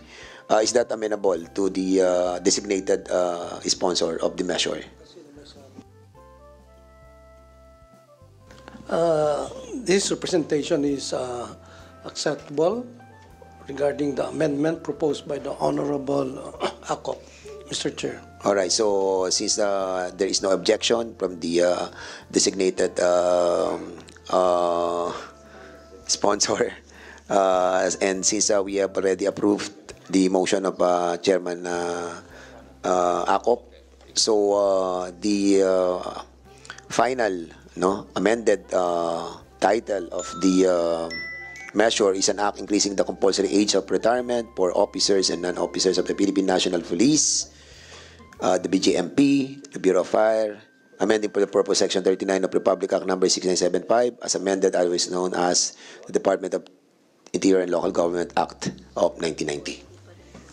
Is that amenable to the designated sponsor of the measure? This representation is acceptable regarding the amendment proposed by the Honorable Acop, Mr. Chair. All right. So since there is no objection from the designated sponsor, and since we have already approved the motion of Chairman Acop, so the final amended title of the measure is an act increasing the compulsory age of retirement for officers and non-officers of the Philippine National Police, the BJMP, the Bureau of Fire, amending for the purpose Section 39 of Republic Act number 6975 as amended, otherwise known as the Department of Interior and Local Government Act of 1990.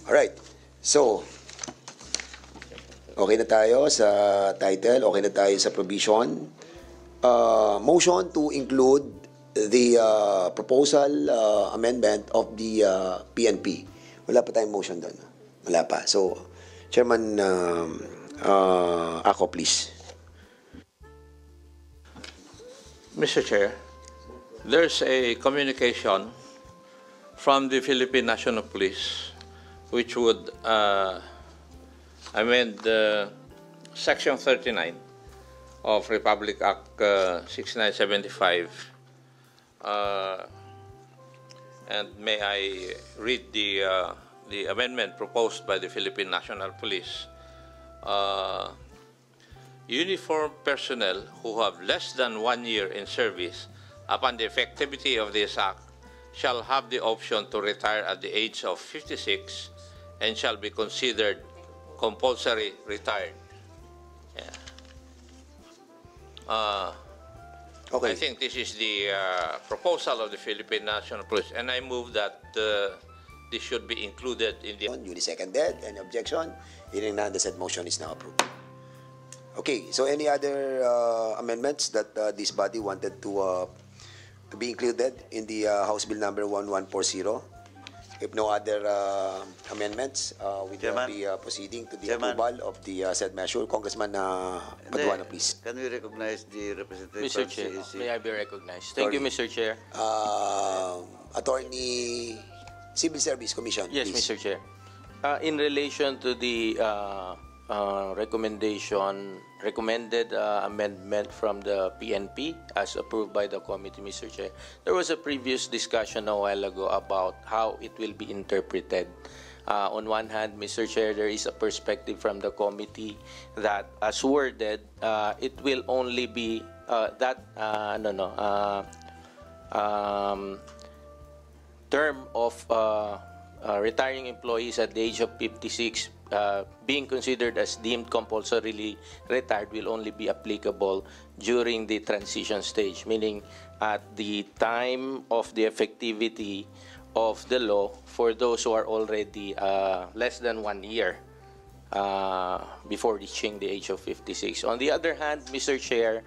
All right. So, okay na tayo sa title, okay na tayo sa provision. Motion to include the proposal amendment of the PNP. Wala pa tayong motion doon. Wala pa. So, Chairman Acop, please. Mr. Chair, there's a communication from the Philippine National Police which would amend Section 39 of Republic Act 6975. And may I read the amendment proposed by the Philippine National Police? Uniformed personnel who have less than 1 year in service upon the effectivity of this act shall have the option to retire at the age of 56 and shall be considered compulsory retired. Yeah. Okay. I think this is the proposal of the Philippine National Police, and I move that this should be included in the... Duly seconded. Any objection? Hearing none, the said motion is now approved. Okay, so any other amendments that this body wanted to be included in the House Bill number 1140? If no other amendments, we will Chairman. be proceeding to the Chairman. approval of the said measure. Congressman Paduano, please. Can we recognize the representative Mr. from Chair, CEC? may I be recognized? Thank you, Mr. Chair. Attorney Civil Service Commission, Yes, please. Mr. Chair. In relation to the recommended amendment from the PNP as approved by the committee, Mr. Chair, there was a previous discussion a while ago about how it will be interpreted. On one hand, Mr. Chair, there is a perspective from the committee that, as worded, it will only be term of retiring employees at the age of 56 being considered as deemed compulsorily retired will only be applicable during the transition stage, meaning at the time of the effectivity of the law for those who are already less than 1 year before reaching the age of 56. On the other hand, Mr. Chair,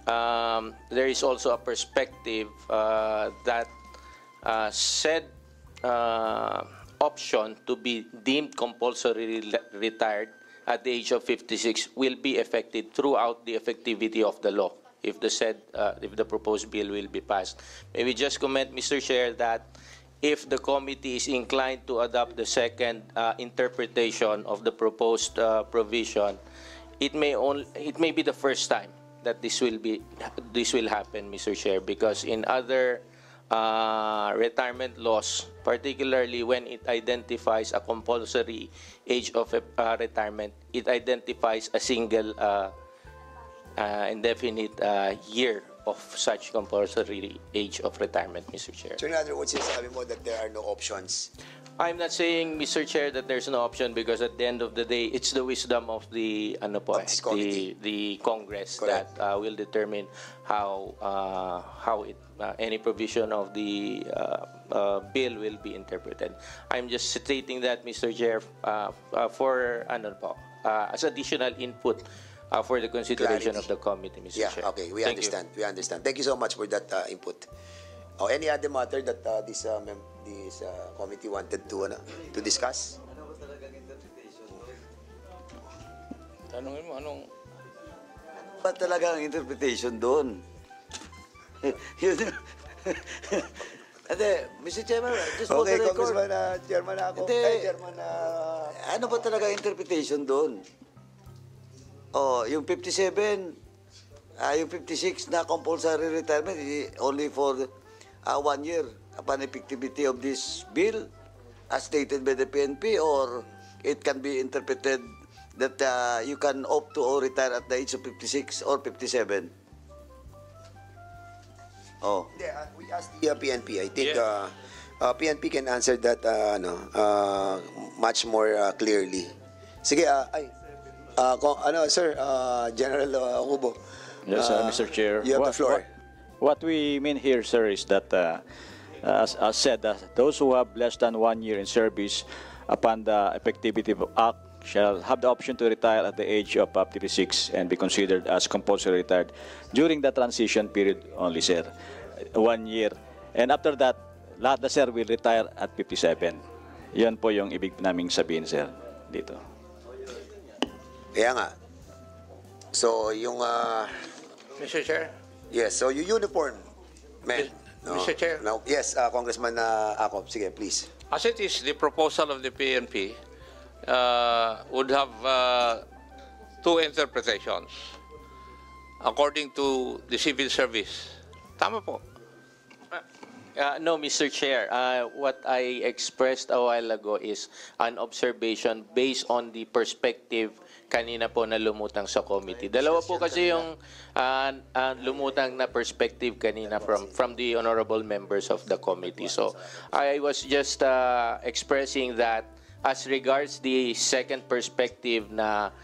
there is also a perspective that said option to be deemed compulsory retired at the age of 56 will be effective throughout the effectivity of the law if the proposed bill will be passed. May we just comment, Mr. Chair, that if the committee is inclined to adopt the second interpretation of the proposed provision, it may be the first time that this will happen, Mr. Chair, because in other retirement laws, particularly when it identifies a compulsory age of retirement, it identifies a single indefinite year of such compulsory age of retirement, Mr. Chair. So in other words, sinasabi mo that there are no options. I'm not saying, Mr. Chair, that there's no option because at the end of the day, it's the wisdom of the this committee. the Congress Correct. that will determine how any provision of the bill will be interpreted. I'm just stating that, Mr. Chair, for as additional input for the consideration Clarity. of the committee, Mr. Yeah, Chair. okay, we Thank you. understand. We understand. Thank you so much for that input. Any other matter that this committee wanted to discuss? Tanungin mo, anong... Ba talaga ang interpretation doon? Yun. Ate, Mr. Chairman, just for Okay, the record. Congressman, Chairman ako. Hindi. Chairman, Ano ba talaga ang interpretation doon? Oh, yung 57, yung 56 na compulsory retirement only for 1 year upon effectivity of this bill as stated by the PNP, or it can be interpreted that you can opt to retire at the age of 56 or 57? Oh. we asked the PNP. I think Yeah. PNP can answer that much more clearly. Sige, sir, General Hubo. Yes, Mr. Chair. You have the floor. What we mean here, sir, is that, as said, those who have less than 1 year in service upon the effectivity of Act shall have the option to retire at the age of 56 and be considered as compulsory retired during the transition period only, sir. 1 year. And after that, lahat na, sir, will retire at 57. Yan po yung ibig naming sabihin, sir, dito. Kaya nga. So, yung... Mr. Chair? yes, so yung uniform, man. Mr. Chair? No, yes, Congressman Acop. Sige, please. As it is, the proposal of the PNP would have two interpretations according to the civil service. Tama po. No, Mr. Chair. What I expressed a while ago is an observation based on the perspective kanina po na lumutang sa committee. Dalawa po kasi yung lumutang na perspective kanina from the honorable members of the committee. So I was just expressing that as regards the second perspective na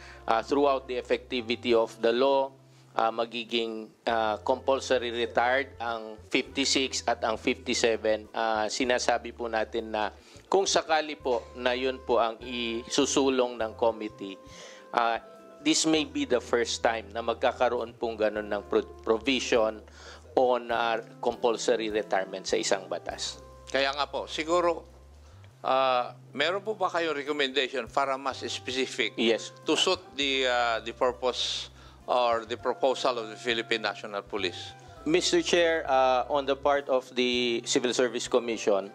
throughout the effectivity of the law, magiging compulsory retired ang 56 at ang 57. Sinasabi po natin na kung sakali po na yun po ang isusulong ng committee, this may be the first time na magkakaroon pong ganun ng provision on compulsory retirement sa isang batas. Kaya nga po, siguro meron po ba kayong recommendation para mas specific Yes. to suit the purpose or the proposal of the Philippine National Police? Mr. Chair, on the part of the Civil Service Commission,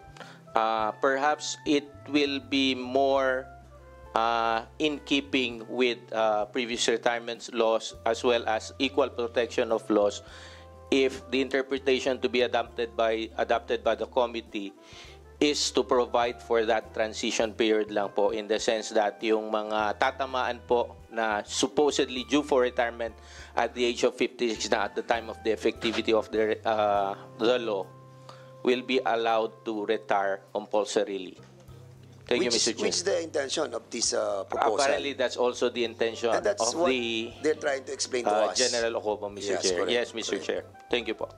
perhaps it will be more in keeping with previous retirement laws as well as equal protection of laws if the interpretation to be adopted by the committee is to provide for that transition period lang po, in the sense that yung mga tatamaan po na supposedly due for retirement at the age of 56 na at the time of the effectivity of the law will be allowed to retire compulsorily. Thank you, Mr. Chair. Which is the intention of this proposal? Apparently, that's also the intention And that's of what the they're trying to explain to us. General Ocobo, Mr. Yes, Chair. correct, Yes, Mr. correct. Chair. Thank you po.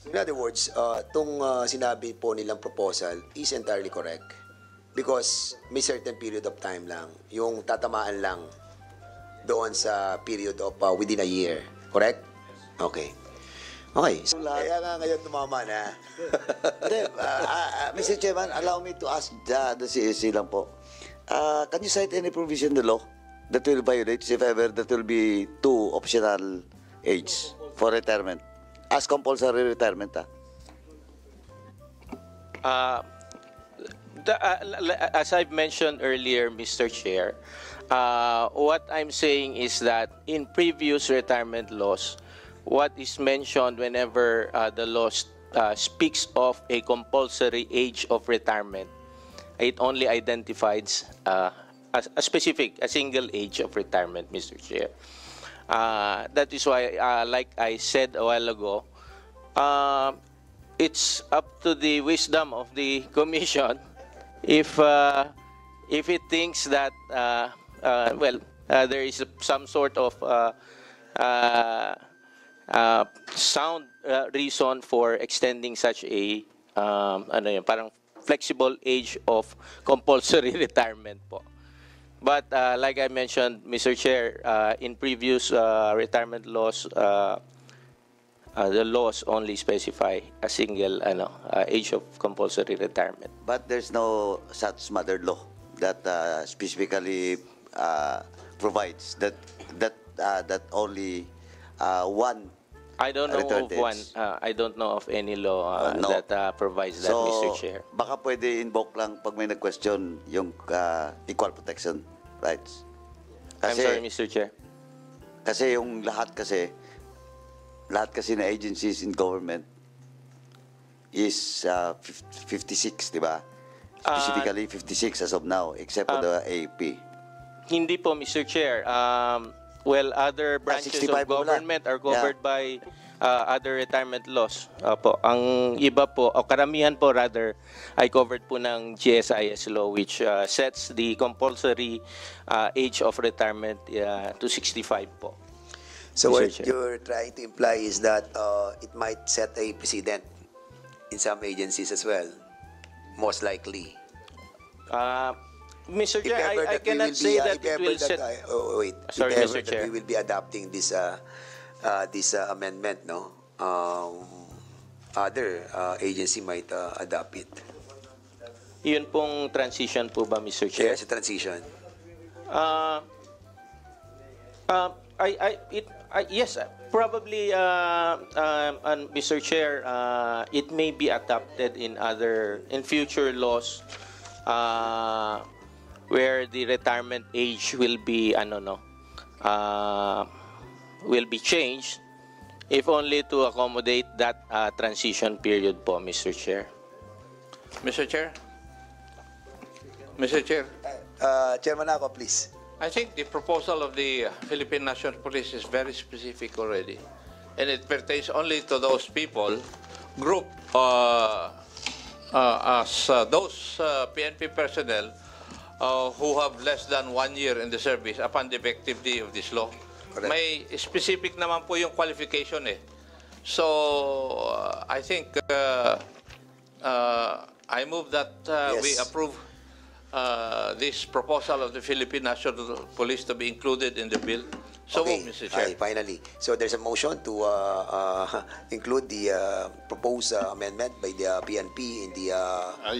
In other words, itong sinabi po nilang proposal is entirely correct because may certain period of time lang, yung tatamaan lang doon sa period of within a year. Correct? Okay. Okay. So, kaya nga ngayon tumama na. Hindi, Mr. Chairman, allow me to ask the CAC lang po. Can you cite any provision in the law that will violate, if ever, that will be two optional age for retirement? As compulsory retirement, As I've mentioned earlier, Mr. Chair, what I'm saying is that in previous retirement laws, what is mentioned whenever the law speaks of a compulsory age of retirement, it only identifies a single age of retirement, Mr. Chair. That is why, like I said a while ago, it's up to the wisdom of the Commission if it thinks that there is some sort of sound reason for extending such a parang flexible age of compulsory retirement po. But like I mentioned, Mr. Chair, in previous retirement laws, the laws only specify a single age of compulsory retirement. but there's no such mother law that specifically provides that only one. I don't know of Retarded. one. I don't know of any law No. that provides that, Mr. Chair. Baka pwede invoke lang pag may nag-question yung equal protection rights. I'm sorry, Mr. Chair. Kasi yung lahat kasi na agencies in government is 56, di ba? Specifically 56 as of now, except for the AAP. Hindi po, Mr. Chair. Well, other branches 65 of po government lang. are covered by other retirement laws. Po. Ang iba po, o karamihan po rather, ay covered po ng GSIS law, which sets the compulsory age of retirement to 65 po. So Mr. what Chair. you're trying to imply is that it might set a precedent in some agencies as well, most likely. Mr. If Chair, ever I that we cannot will say be, that if it ever will that set... wait, Sorry, if Mr. ever that Chair. we will be adopting this amendment, no? Other agency might adopt it. Yun pong transition po ba, Mr. Chair? Yes, a transition. Yes, probably, Mr. Chair, it may be adopted in future laws where the retirement age will be changed, if only to accommodate that transition period po, Mr. Chair. Mr. Chair? Mr. Chair, Chairman Ako, please. I think the proposal of the Philippine National Police is very specific already. And it pertains only to those people grouped as those PNP personnel who have less than 1 year in the service upon the effective day of this law. Correct. May specific naman po yung qualification eh. So, I think I move that we Yes. approve this proposal of the Philippine National Police to be included in the bill So Okay, moved, Mr. Chair. okay, finally. So there's a motion to include the proposed amendment by the PNP in the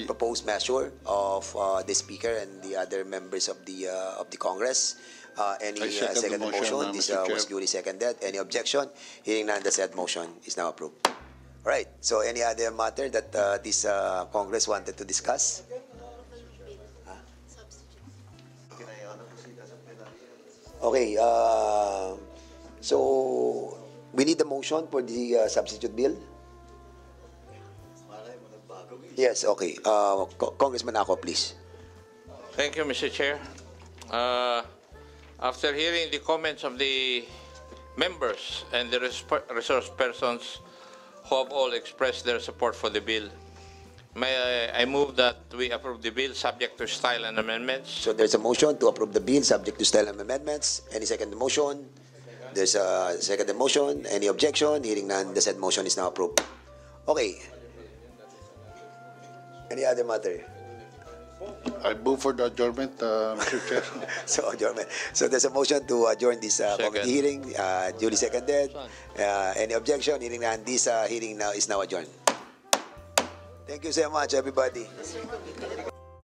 proposed measure of the Speaker and the other members of the Congress. Any I second the second motion, motion? This Mr. was Chair. duly seconded. Any objection? Hearing none, the said motion is now approved. All right. So any other matter that this Congress wanted to discuss? Okay, so we need a motion for the substitute bill? Yes, okay. Congressman Ako, please. Thank you, Mr. Chair. After hearing the comments of the members and the resource persons who have all expressed their support for the bill, may I move that we approve the bill subject to style and amendments? So there's a motion to approve the bill subject to style and amendments. Any second motion? There's a second motion. Any objection? Hearing none, the said motion is now approved. Okay. Any other matter? I move for the adjournment, Mr. Chair. So adjournment. So there's a motion to adjourn this committee hearing, duly seconded. Any objection? Hearing none, this hearing now is now adjourned. Thank you so much, everybody.